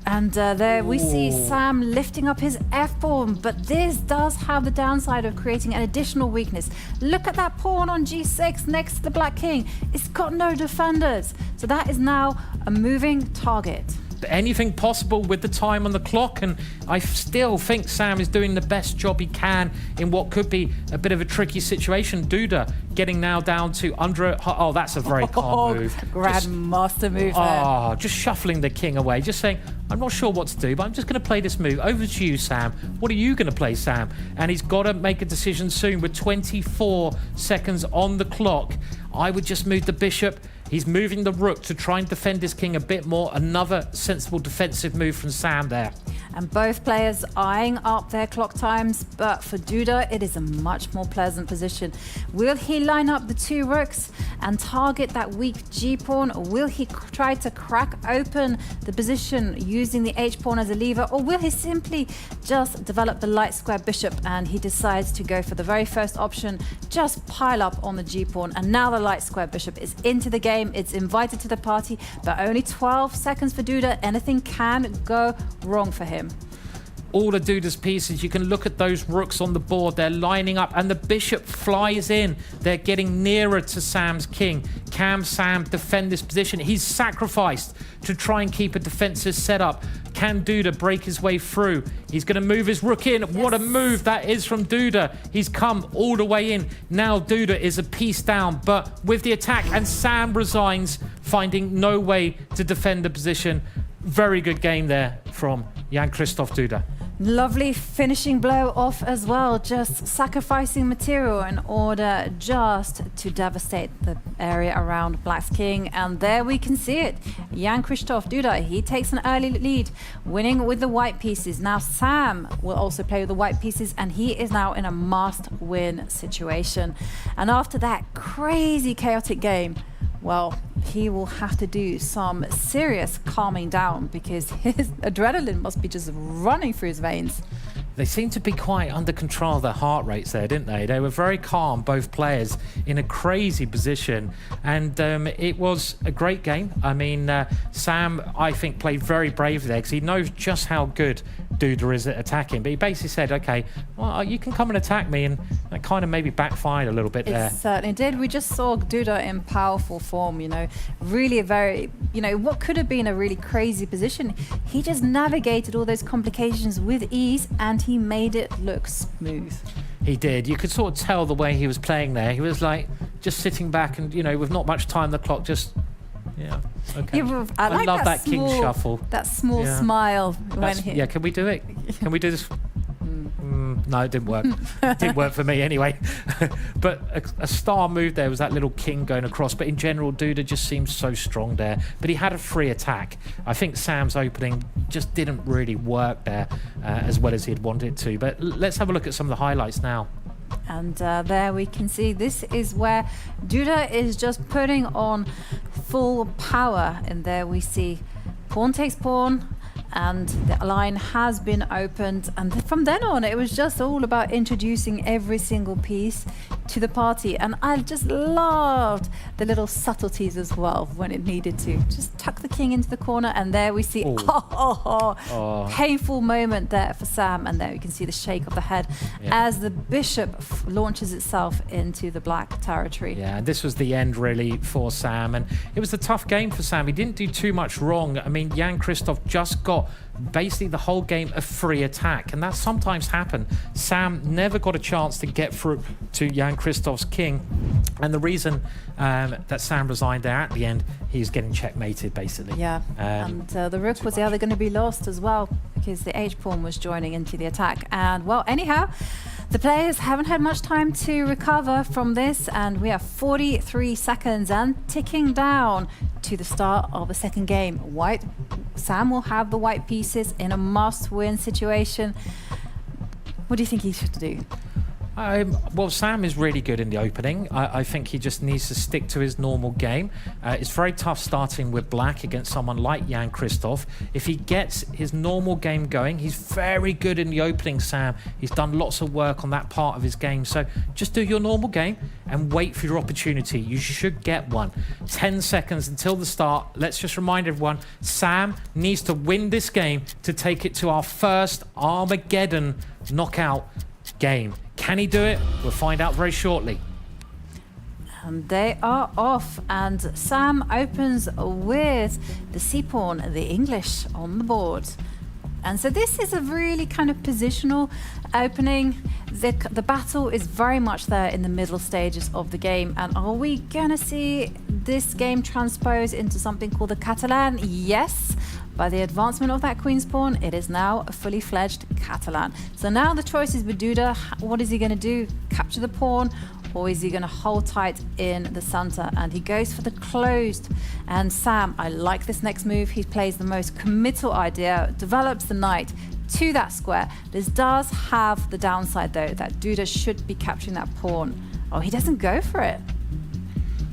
And there we see Sam lifting up his f-pawn, but this does have the downside of creating an additional weakness. Look at that pawn on g6 next to the black king. It's got no defenders, so that is now a moving target. anything possible with the time on the clock, and I still think Sam is doing the best job he can in what could be a bit of a tricky situation. Duda getting now down to under oh, that's a very calm move. Grandmaster move there. Oh, just shuffling the king away, just saying, I'm not sure what to do, but I'm just going to play this move. Over to you, Sam. What are you going to play, Sam? And he's got to make a decision soon with 24 seconds on the clock. I would just move the bishop. He's moving the rook to try and defend his king a bit more. Another sensible defensive move from Sam there. And both players eyeing up their clock times, but for Duda, it is a much more pleasant position. Will he line up the two rooks and target that weak g-pawn, or will he try to crack open the position using the h-pawn as a lever, or will he simply just develop the light square bishop and he decides to go for the very first option, just pile up on the g-pawn, and now the light square bishop is into the game, it's invited to the party, but only 12 seconds for Duda. Anything can go wrong for him. All of Duda's pieces, you can look at those rooks on the board, they're lining up and the bishop flies in. They're getting nearer to Sam's king. Can Sam defend this position? He's sacrificed to try and keep a defensive setup. Can Duda break his way through? He's going to move his rook in. Yes. What a move that is from Duda. He's come all the way in. Now Duda is a piece down, but with the attack, and Sam resigns, finding no way to defend the position. Very good game there from Jan-Krzysztof Duda. Lovely finishing blow off as well, just sacrificing material in order just to devastate the area around Black's king. And there we can see it. Jan-Krzysztof Duda, he takes an early lead, winning with the white pieces. Now Sam will also play with the white pieces, and he is now in a must-win situation. And after that crazy chaotic game, well, he will have to do some serious calming down, because his adrenaline must be just running through his veins. They seemed to be quite under control of their heart rates there, didn't they? They were very calm, both players, in a crazy position. And it was a great game. I mean, Sam, I think, played very bravely there, because he knows just how good Duda is at attacking. But he basically said, okay, well, you can come and attack me. And that kind of maybe backfired a little bit there. It certainly did. We just saw Duda in powerful form, you know, really a very, you know, what could have been a really crazy position. He just navigated all those complications with ease, and he made it look smooth. He did. You could sort of tell the way he was playing there. He was like just sitting back and, you know, with not much time on the clock, just, yeah, okay. Yeah, I like love that small, king shuffle. That small smile when he... Yeah, can we do it? Can we do this? No, it didn't work. It didn't work for me anyway. But a star move there was that little king going across. But in general, Duda just seems so strong there. But he had a free attack. I think Sam's opening just didn't really work there as well as he'd wanted to. But let's have a look at some of the highlights now. And there we can see this is where Duda is just putting on full power. And there we see pawn takes pawn, and the line has been opened, and from then on it was just all about introducing every single piece to the party. And I just loved the little subtleties as well when it needed to. Just tuck the king into the corner, and there we see painful moment there for Sam, and there you can see the shake of the head as the bishop launches itself into the black territory. Yeah, and this was the end really for Sam, and it was a tough game for Sam. He didn't do too much wrong. I mean, Jan-Krzysztof just got basically the whole game a free attack, and that sometimes happened. Sam never got a chance to get through to Jan-Krzysztof's king, and the reason that Sam resigned there at the end, he's getting checkmated basically. Yeah, and the rook was either going to be lost as well, because the h-pawn was joining into the attack. And well, anyhow, the players haven't had much time to recover from this, and we have 43 seconds and ticking down to the start of the second game. Sam will have the white pieces in a must-win situation. What do you think he should do? Well, Sam is really good in the opening. I think he just needs to stick to his normal game. It's very tough starting with black against someone like Jan-Krzysztof. If he gets his normal game going, he's very good in the opening, Sam. He's done lots of work on that part of his game. So just do your normal game and wait for your opportunity. You should get one. 10 seconds until the start. Let's just remind everyone, Sam needs to win this game to take it to our first Armageddon knockout game. Can he do it? We'll find out very shortly. And they are off, and Sam opens with the c-pawn, the English, on the board. And so this is a really kind of positional opening. The battle is very much there in the middle stages of the game. And are we going to see this game transpose into something called the Catalan? Yes. By the advancement of that queen's pawn, it is now a fully fledged Catalan. So now the choice is with Duda. What is he going to do? Capture the pawn? Or is he going to hold tight in the center? And he goes for the closed. And Sam, I like this next move. He plays the most committal idea, develops the knight to that square. This does have the downside, though, that Duda should be capturing that pawn. Oh, he doesn't go for it.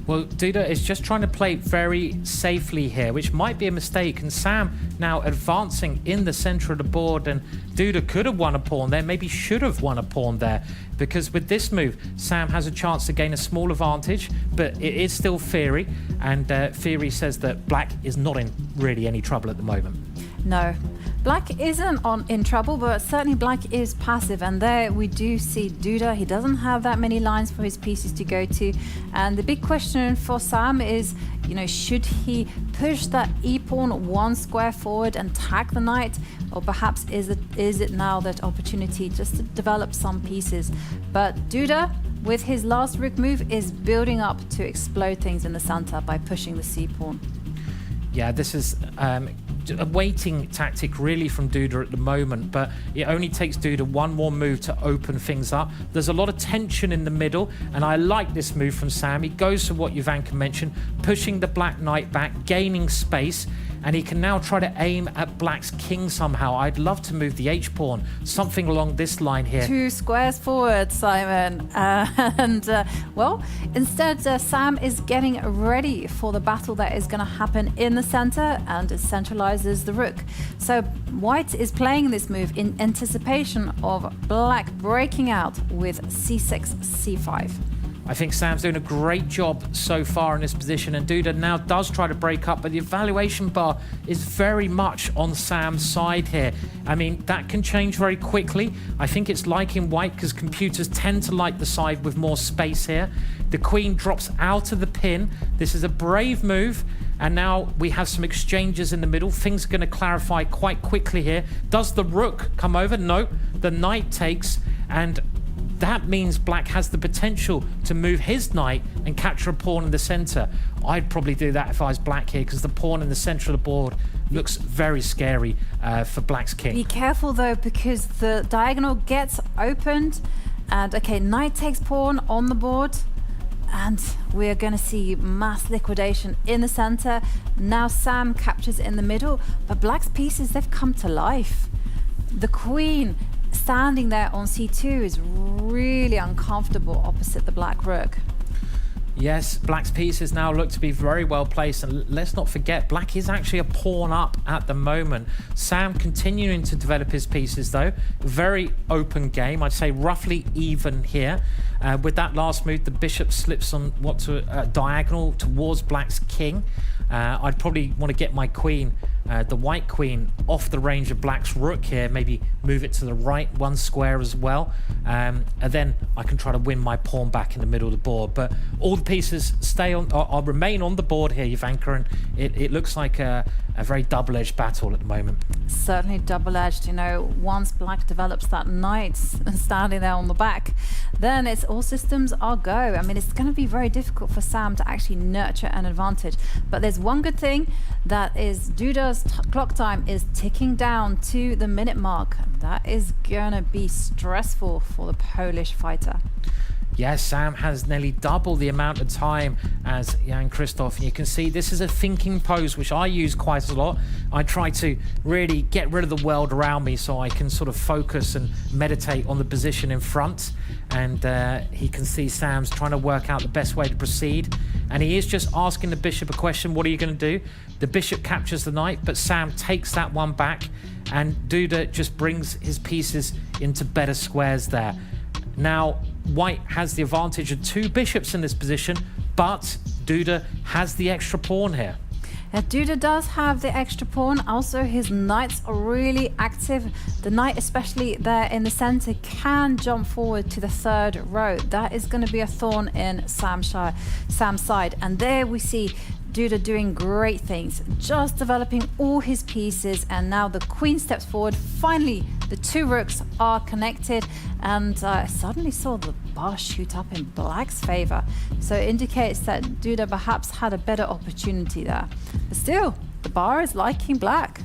Well, Duda is just trying to play very safely here, which might be a mistake. And Sam now advancing in the center of the board, and Duda could have won a pawn there, maybe should have won a pawn there, because with this move, Sam has a chance to gain a small advantage, but it is still Theory, and Theory says that Black is not in really any trouble at the moment. No, Black isn't in trouble, but certainly Black is passive. And there we do see Duda. He doesn't have that many lines for his pieces to go to. And the big question for Sam is, should he push that e-pawn one square forward and tag the knight? Or perhaps is it now that opportunity just to develop some pieces? But Duda, with his last rook move, is building up to explode things in the center by pushing the c-pawn. Yeah, this is a waiting tactic really from Duda at the moment, but it only takes Duda one more move to open things up. There's a lot of tension in the middle, and I like this move from Sam. He goes for what Jovanka mentioned, pushing the black knight back, gaining space, and he can now try to aim at Black's king somehow. I'd love to move the h-pawn, something along this line here. 2 squares forward, Simon. Well, instead Sam is getting ready for the battle that is going to happen in the center, and it centralizes the rook. So White is playing this move in anticipation of Black breaking out with c6, c5. I think Sam's doing a great job so far in this position, and Duda now does try to break up, but the evaluation bar is very much on Sam's side here. I mean, that can change very quickly. I think it's like in White, because computers tend to like the side with more space here. The queen drops out of the pin. This is a brave move, and now we have some exchanges in the middle. Things are going to clarify quite quickly here. Does the rook come over? No, the knight takes, and that means Black has the potential to move his knight and capture a pawn in the center. I'd probably do that if I was Black here, because the pawn in the center of the board looks very scary for Black's king. Be careful though, because the diagonal gets opened, and okay, knight takes pawn on the board, and we're going to see mass liquidation in the center. Now Sam captures in the middle, but Black's pieces, they've come to life. The queen standing there on c2 is really uncomfortable opposite the Black rook. Yes, Black's pieces now look to be very well placed, and let's not forget, Black is actually a pawn up at the moment. Sam continuing to develop his pieces though. Very open game, I'd say roughly even here. With that last move, the bishop slips on diagonal towards Black's king. I'd probably want to get my queen, the white queen, off the range of Black's rook here, maybe move it to the right one square as well, and then I can try to win my pawn back in the middle of the board. But all the pieces remain on the board here, Jovanka, and it looks like a very double-edged battle at the moment. Certainly double-edged. Once Black develops that knight standing there on the back, then it's all systems are go. I mean, it's going to be very difficult for Sam to actually nurture an advantage. But there's one good thing, that is Duda's clock time is ticking down to the minute mark. That is going to be stressful for the Polish fighter. Yes, Sam has nearly double the amount of time as Jan-Krzysztof. And you can see this is a thinking pose, which I use quite a lot. I try to really get rid of the world around me so I can sort of focus and meditate on the position in front. And he can see Sam's trying to work out the best way to proceed. And he is just asking the bishop a question, what are you going to do? The bishop captures the knight, but Sam takes that one back. And Duda just brings his pieces into better squares there. Now, White has the advantage of 2 bishops in this position, but Duda has the extra pawn here. Duda does have the extra pawn. Also, his knights are really active. The knight, especially there in the center, can jump forward to the third row. That is going to be a thorn in Sam's side. And there we see Duda doing great things, just developing all his pieces, and now the queen steps forward. Finally, the two rooks are connected, and I suddenly saw the bar shoot up in Black's favor. So it indicates that Duda perhaps had a better opportunity there. But still, the bar is liking Black.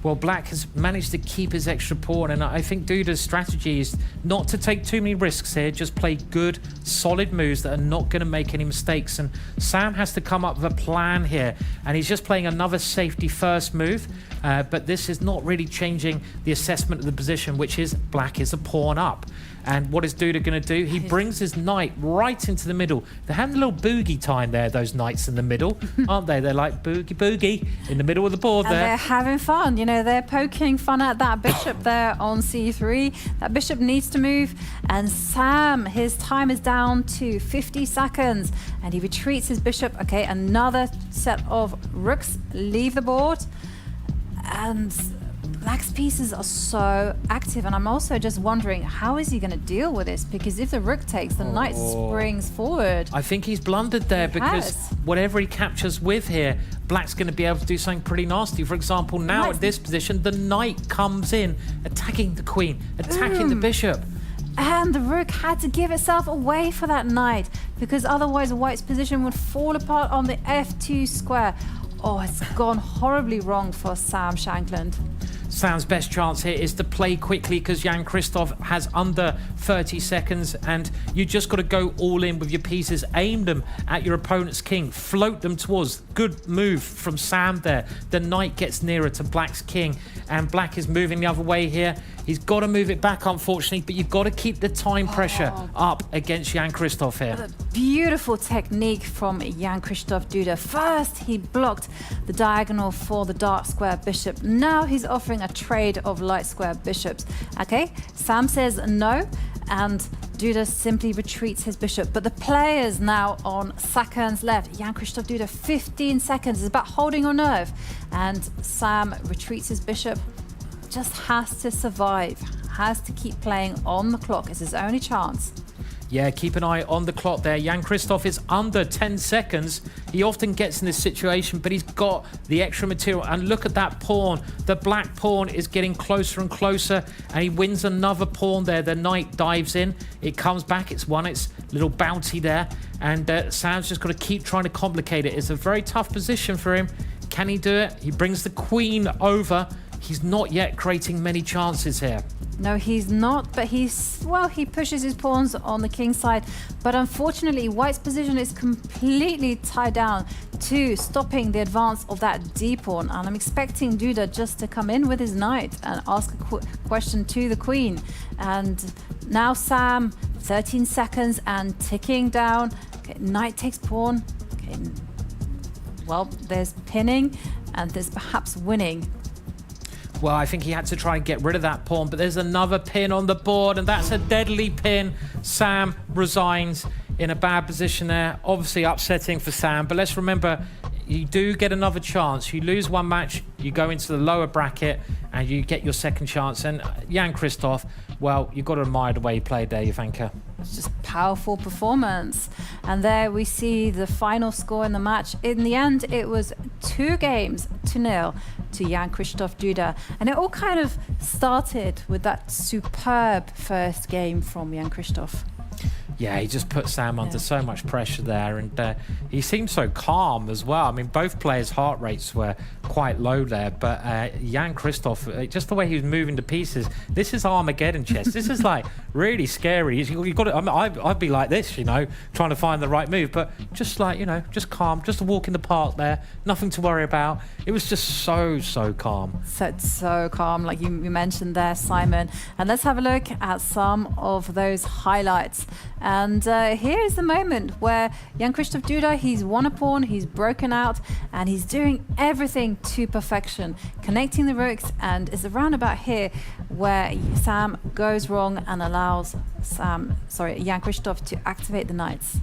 Well, Black has managed to keep his extra pawn, and I think Duda's strategy is not to take too many risks here, just play good, solid moves that are not going to make any mistakes. And Sam has to come up with a plan here, and he's just playing another safety first move, but this is not really changing the assessment of the position, which is Black is a pawn up. And what is Duda going to do? He brings his knight right into the middle. They're having a little boogie time there, those knights in the middle, aren't they? They're like boogie boogie in the middle of the board and there. They're having fun. You know, they're poking fun at that bishop there on c3. That bishop needs to move. And Sam, his time is down to 50 seconds. And he retreats his bishop. Okay, another set of rooks leave the board. And Black's pieces are so active, and I'm also just wondering, how is he going to deal with this? Because if the rook takes, the knight springs forward. I think he's blundered there because has. whatever he captures with here, Black's going to be able to do something pretty nasty. For example, now at this position, the knight comes in, attacking the queen, attacking the bishop. And the rook had to give itself away for that knight, because otherwise White's position would fall apart on the f2 square. Oh, it's gone horribly wrong for Sam Shankland. Sam's best chance here is to play quickly because Jan-Krzysztof has under 30 seconds, and you just got to go all in with your pieces. Aim them at your opponent's king. Float them towards. Good move from Sam there. The knight gets nearer to Black's king, and Black is moving the other way here. He's got to move it back, unfortunately, but you've got to keep the time pressure up against Jan-Krzysztof here. A beautiful technique from Jan-Krzysztof Duda. First, he blocked the diagonal for the dark square bishop. Now he's offering a trade of light square bishops. Okay, Sam says no, and Duda simply retreats his bishop. But the players now on seconds left. Jan-Krzysztof Duda, 15 seconds. It's about holding your nerve. And Sam retreats his bishop. Just has to survive, has to keep playing on the clock. It's his only chance. Yeah, keep an eye on the clock there. Jan-Krzysztof is under 10 seconds. He often gets in this situation, but he's got the extra material. And look at that pawn. The black pawn is getting closer and closer, and he wins another pawn there. The knight dives in. It comes back. It's won its little bounty there. And Sam's just got to keep trying to complicate it. It's a very tough position for him. Can he do it? He brings the queen over. He's not yet creating many chances here. No, he's not, but he pushes his pawns on the king's side. But unfortunately, White's position is completely tied down to stopping the advance of that d pawn. And I'm expecting Duda just to come in with his knight and ask a question to the queen. And now Sam, 13 seconds and ticking down. Okay, knight takes pawn. Okay. Well, there's pinning and there's perhaps winning. Well, I think he had to try and get rid of that pawn, but there's another pin on the board, and that's a deadly pin. Sam resigns in a bad position there. Obviously upsetting for Sam, but let's remember, you do get another chance. You lose one match, you go into the lower bracket, and you get your second chance. And Jan-Krzysztof, well, you've got to admire the way he played there, Jovanka. It's just powerful performance. And there we see the final score in the match. In the end, it was 2-0 to Jan-Krzysztof Duda. And it all kind of started with that superb first game from Jan-Krzysztof. Yeah, he just put Sam under so much pressure there, and he seemed so calm as well. I mean, both players' heart rates were quite low there, but Jan-Krzysztof, just the way he was moving to pieces, this is Armageddon chess. This is like really scary. You've got to, I mean, I'd be like this, you know, trying to find the right move, but just like, you know, just calm, just a walk in the park there, nothing to worry about. It was just so calm. So calm, like you mentioned there, Simon. And let's have a look at some of those highlights. And here is the moment where Jan-Krzysztof Duda, he's won a pawn, he's broken out, and he's doing everything to perfection, connecting the rooks, and it's around about here where Sam goes wrong and allows Jan-Krzysztof to activate the knights.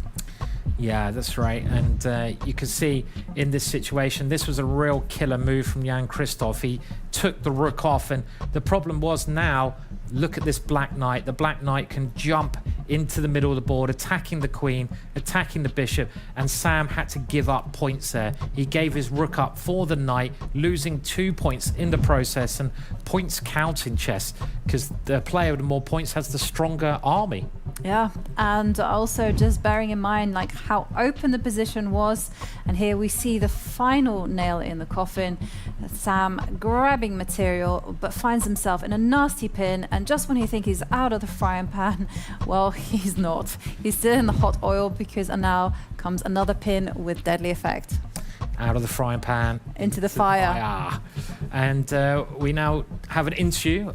Yeah, that's right. And you can see in this situation, this was a real killer move from Jan-Krzysztof. He took the rook off, and the problem was now, look at this black knight. The black knight can jump into the middle of the board, attacking the queen, attacking the bishop, and Sam had to give up points there. He gave his rook up for the knight, losing 2 points in the process, and points count in chess because the player with more points has the stronger army. Yeah, and also just bearing in mind like how open the position was, and here we see the final nail in the coffin. Sam grabbing material but finds himself in a nasty pin, and just when you think he's out of the frying pan, well, he's not. He's still in the hot oil because now comes another pin with deadly effect. Out of the frying pan Into the fire. And we now have an interview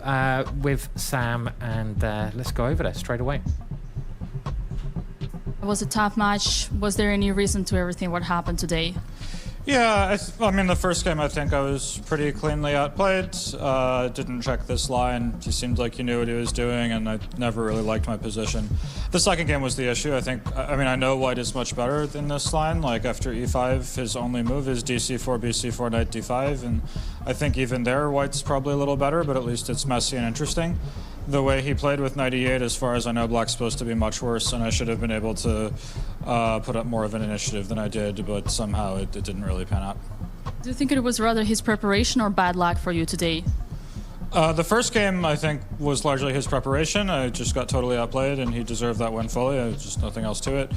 with Sam, and let's go over there straight away. It was a tough match. Was there any reason to everything what happened today? Yeah, I mean, the first game I think I was pretty cleanly outplayed. Didn't check this line. He seemed like he knew what he was doing, and I never really liked my position. The second game was the issue. I mean, I know White is much better than this line. Like after e5, his only move is dc4, bc4, knight d5, and I think even there, White's probably a little better, but at least it's messy and interesting. The way he played with knight e8, as far as I know, Black's supposed to be much worse, and I should have been able to put up more of an initiative than I did, but somehow it didn't really pan out. Do you think it was rather his preparation or bad luck for you today? The first game, I think, was largely his preparation. I just got totally outplayed, and he deserved that win fully. There's just nothing else to it.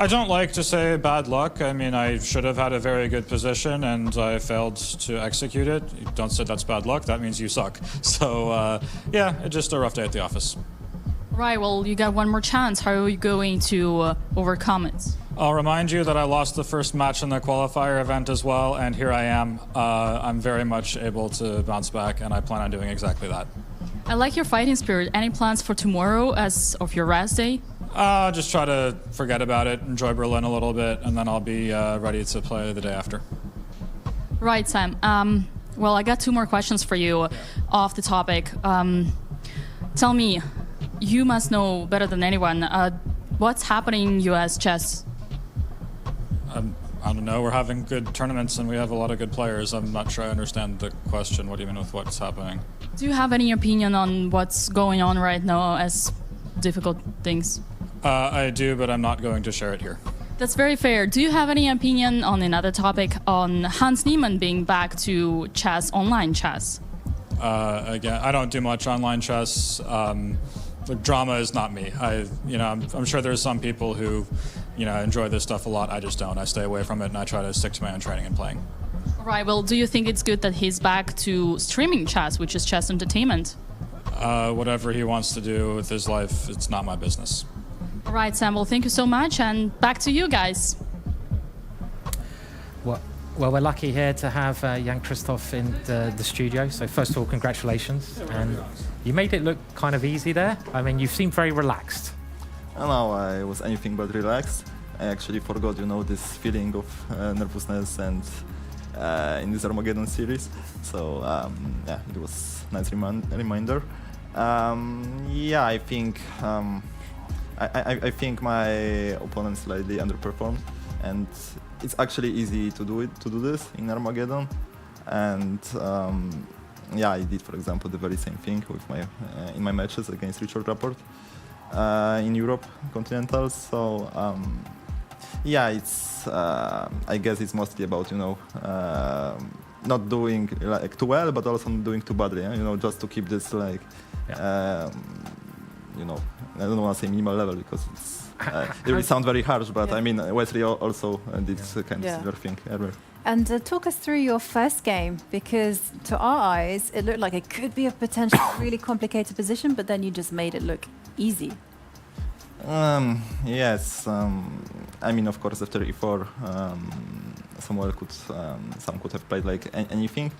I don't like to say bad luck. I mean, I should have had a very good position, and I failed to execute it. You don't say that's bad luck. That means you suck. So, yeah, it's just a rough day at the office. Right, well, you got one more chance. How are you going to overcome it? I'll remind you that I lost the first match in the qualifier event as well, and here I am. I'm very much able to bounce back, and I plan on doing exactly that. I like your fighting spirit. Any plans for tomorrow as of your rest day? Just try to forget about it, enjoy Berlin a little bit, and then I'll be ready to play the day after. Right, Sam. Well, I got two more questions for you off the topic. Tell me, you must know better than anyone, what's happening in US chess? I don't know. We're having good tournaments and we have a lot of good players. I'm not sure I understand the question. What do you mean with what's happening? Do you have any opinion on what's going on right now as difficult things? I do, but I'm not going to share it here. That's very fair. Do you have any opinion on another topic on Hans Niemann being back to chess, online chess? Again, I don't do much online chess. The drama is not me. I'm sure there's some people who, enjoy this stuff a lot. I just don't. I stay away from it and I try to stick to my own training and playing. All right. Well, do you think it's good that he's back to streaming chess, which is chess entertainment? Whatever he wants to do with his life, it's not my business. All right, Sam. Well, thank you so much, and back to you guys. Well, we're lucky here to have Jan-Krzysztof in the studio. So first of all, congratulations. And you made it look kind of easy there. I mean, you seem very relaxed. No, I was anything but relaxed. I actually forgot, this feeling of nervousness and in this Armageddon series. So it was a nice reminder. I think I think my opponent slightly underperformed, and it's actually easy to do this in Armageddon. And I did, for example, the very same thing with my in my matches against Richard Rapport in Europe Continental. So it's I guess it's mostly about not doing like too well, but also not doing too badly. Just to keep this like I don't want to say minimal level because it really sounds very harsh, but I mean Wesley also did kind of similar thing earlier. And talk us through your first game, because to our eyes it looked like it could be a potentially really complicated position, but then you just made it look easy. Yes, I mean, of course, after e4, some could have played like anything,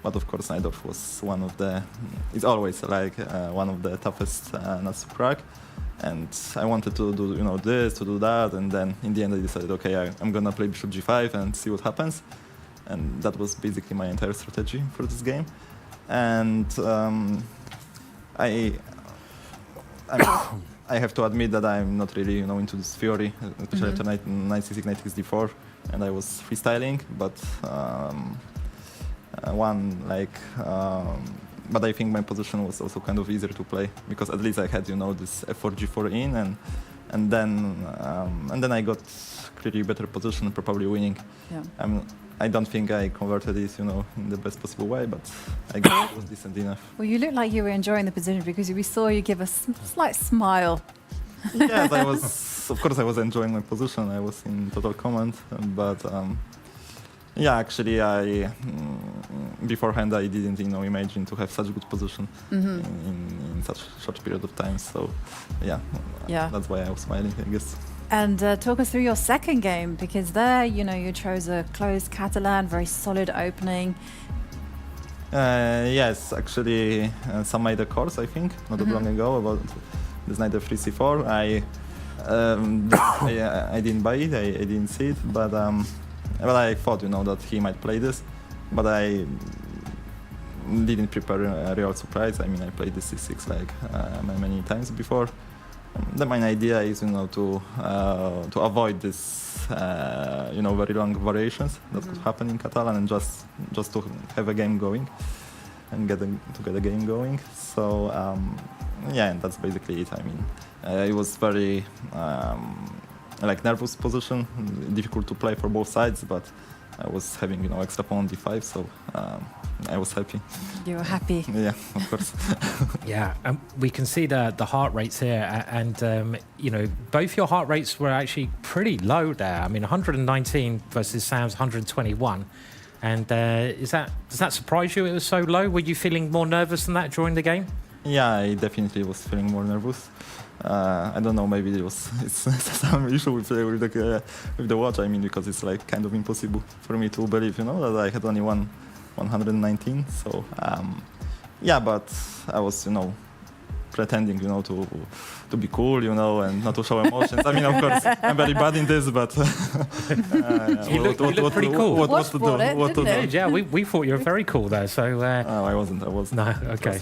but of course, Najdorf was it's always like one of the toughest nuts to crack. And I wanted to do, this, to do that, and then in the end I decided, okay, I'm gonna play bishop g5 and see what happens. And that was basically my entire strategy for this game. And I have to admit that I'm not really, into this theory, especially after knight c6, knight takes d4, and I was freestyling. But but I think my position was also kind of easier to play because at least I had, this f4, g4 in, and then I got clearly better position, probably winning. Yeah. I don't think I converted it, in the best possible way, but I guess it was decent enough. Well, you look like you were enjoying the position because we saw you give a slight smile. Yes, of course I was enjoying my position. I was in total command, but actually beforehand I didn't, imagine to have such good position in such short period of time. So, that's why I was smiling, I guess. And talk us through your second game, because there, you chose a closed Catalan, very solid opening. Yes, actually, some made a course, I think, not that long ago, about this knight f3 c4. I didn't buy it, I didn't see it, but I thought, that he might play this, but I didn't prepare a real surprise. I mean, I played this c6 many times before. The main idea is, to avoid this, very long variations that could happen in Catalan, and just to have a game going and get a game going. So and that's basically it. I mean, it was very nervous position, difficult to play for both sides, but I was having extra pawn d5, so I was happy. You were happy. Yeah, of course. Yeah, we can see the heart rates here, and both your heart rates were actually pretty low there. I mean, 119 versus Sam's 121. And does that surprise you? It was so low. Were you feeling more nervous than that during the game? Yeah, I definitely was feeling more nervous. I don't know, maybe it's some issue with the watch. I mean, because it's kind of impossible for me to believe, that I had only 119. So but I was, pretending, to be cool, and not to show emotions. I mean, of course, I'm very bad in this, but you look pretty cool. What to do? Yeah, we thought you were very cool there. So I wasn't. No, okay.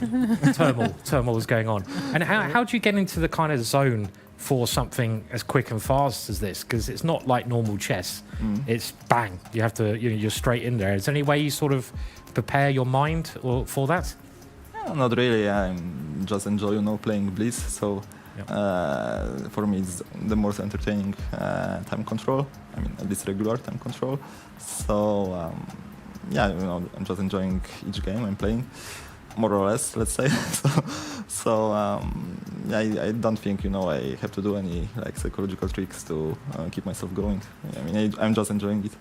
Turmoil was going on. And how do you get into the kind of zone for something as quick and fast as this? Because it's not like normal chess. It's bang. You have to, you're straight in there. Is there any way you sort of prepare your mind for that? Not really. I just enjoy, playing Blitz. So for me, it's the most entertaining time control. I mean, at least regular time control. So I'm just enjoying each game I'm playing, more or less, let's say. I don't think I have to do any psychological tricks to keep myself going. I mean, I'm just enjoying it.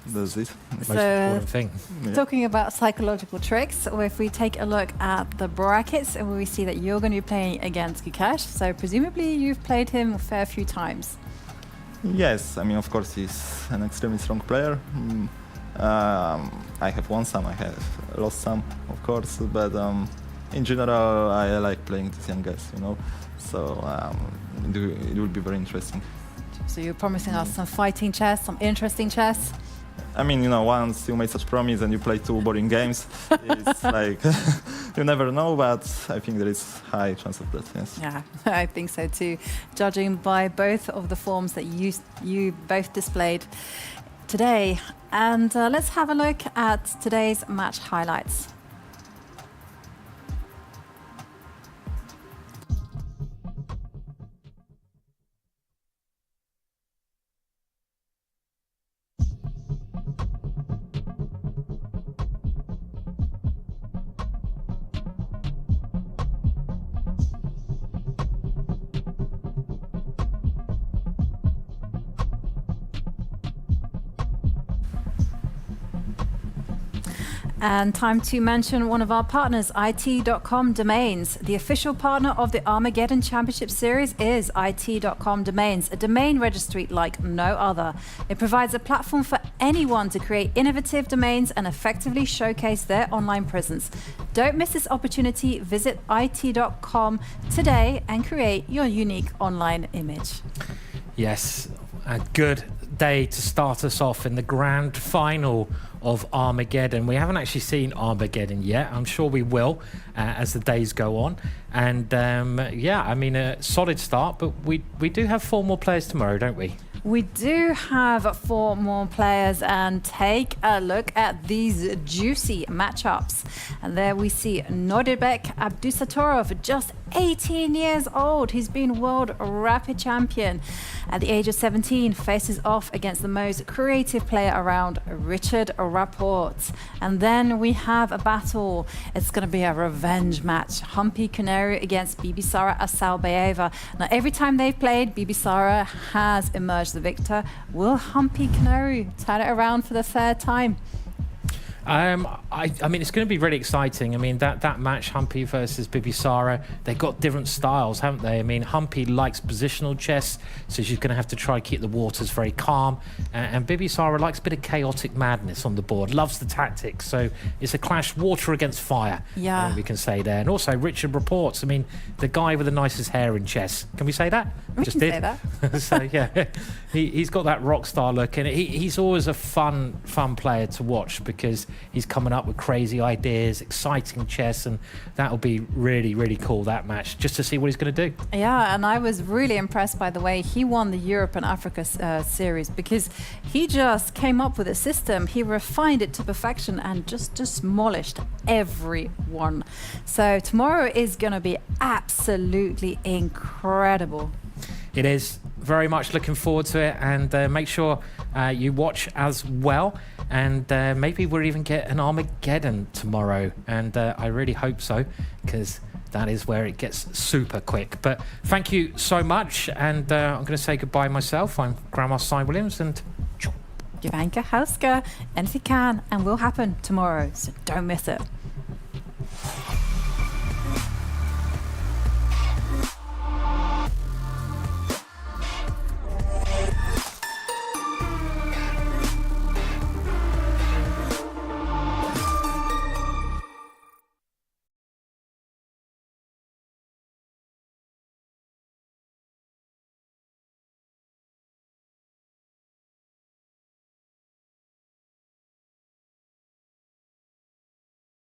That's it. Most important thing. Talking about psychological tricks, if we take a look at the brackets, and we see that you're going to be playing against Gukesh, so presumably you've played him a fair few times. Yes, I mean, of course, he's an extremely strong player. I have won some, I have lost some, of course, but in general, I like playing this young guys, so it will be very interesting. So you're promising us some fighting chess, some interesting chess? I mean, once you make such promise and you play 2 boring games, it's you never know, but I think there is high chance of that, yes. Yeah, I think so too, judging by both of the forms that you both displayed today. And let's have a look at today's match highlights. And time to mention one of our partners, IT.com Domains. The official partner of the Armageddon Championship Series is IT.com Domains, a domain registry like no other. It provides a platform for anyone to create innovative domains and effectively showcase their online presence. Don't miss this opportunity. Visit IT.com today and create your unique online image. Yes, good. day to start us off in the grand final of Armageddon. We haven't actually seen Armageddon yet. I'm sure we will as the days go on. And yeah, I mean, a solid start, but we do have 4 more players tomorrow, don't we? We do have 4 more players, and take a look at these juicy matchups. And there we see Nodirbek Abdusattorov, just 18 years old. He's been world rapid champion. At the age of 17, faces off against the most creative player around, Richard Rapport. And then we have a battle. It's going to be a revenge match. Humpy Koneru against Bibisara Assaubayeva. Now, every time they've played, Bibisara has emerged the victor. Will Humpy Koneru turn it around for the 3rd time? I mean, it's going to be really exciting. I mean, that match, Humpy versus Bibisara, they've got different styles, haven't they? I mean, Humpy likes positional chess, so she's going to have to try to keep the waters very calm. And Bibisara likes a bit of chaotic madness on the board, loves the tactics. So it's a clash, water against fire, yeah, we can say there. And also, Richard Rapports, I mean, the guy with the nicest hair in chess. Can we say that? We can say that. So, yeah, he's got that rock star look. And he's always a fun player to watch, because he's coming up with crazy ideas, exciting chess, and that'll be really, really cool, that match, just to see what he's going to do. Yeah, and I was really impressed by the way he won the Europe and Africa series, because he just came up with a system, he refined it to perfection and just demolished everyone. So tomorrow is going to be absolutely incredible. It is. Very much looking forward to it, and make sure you watch as well, and maybe we'll even get an Armageddon tomorrow, and I really hope so, because that is where it gets super quick. But thank you so much, and I'm going to say goodbye myself. I'm Grandma Cy Williams, and Jovanka, Houska, anything can and will happen tomorrow, so don't miss it.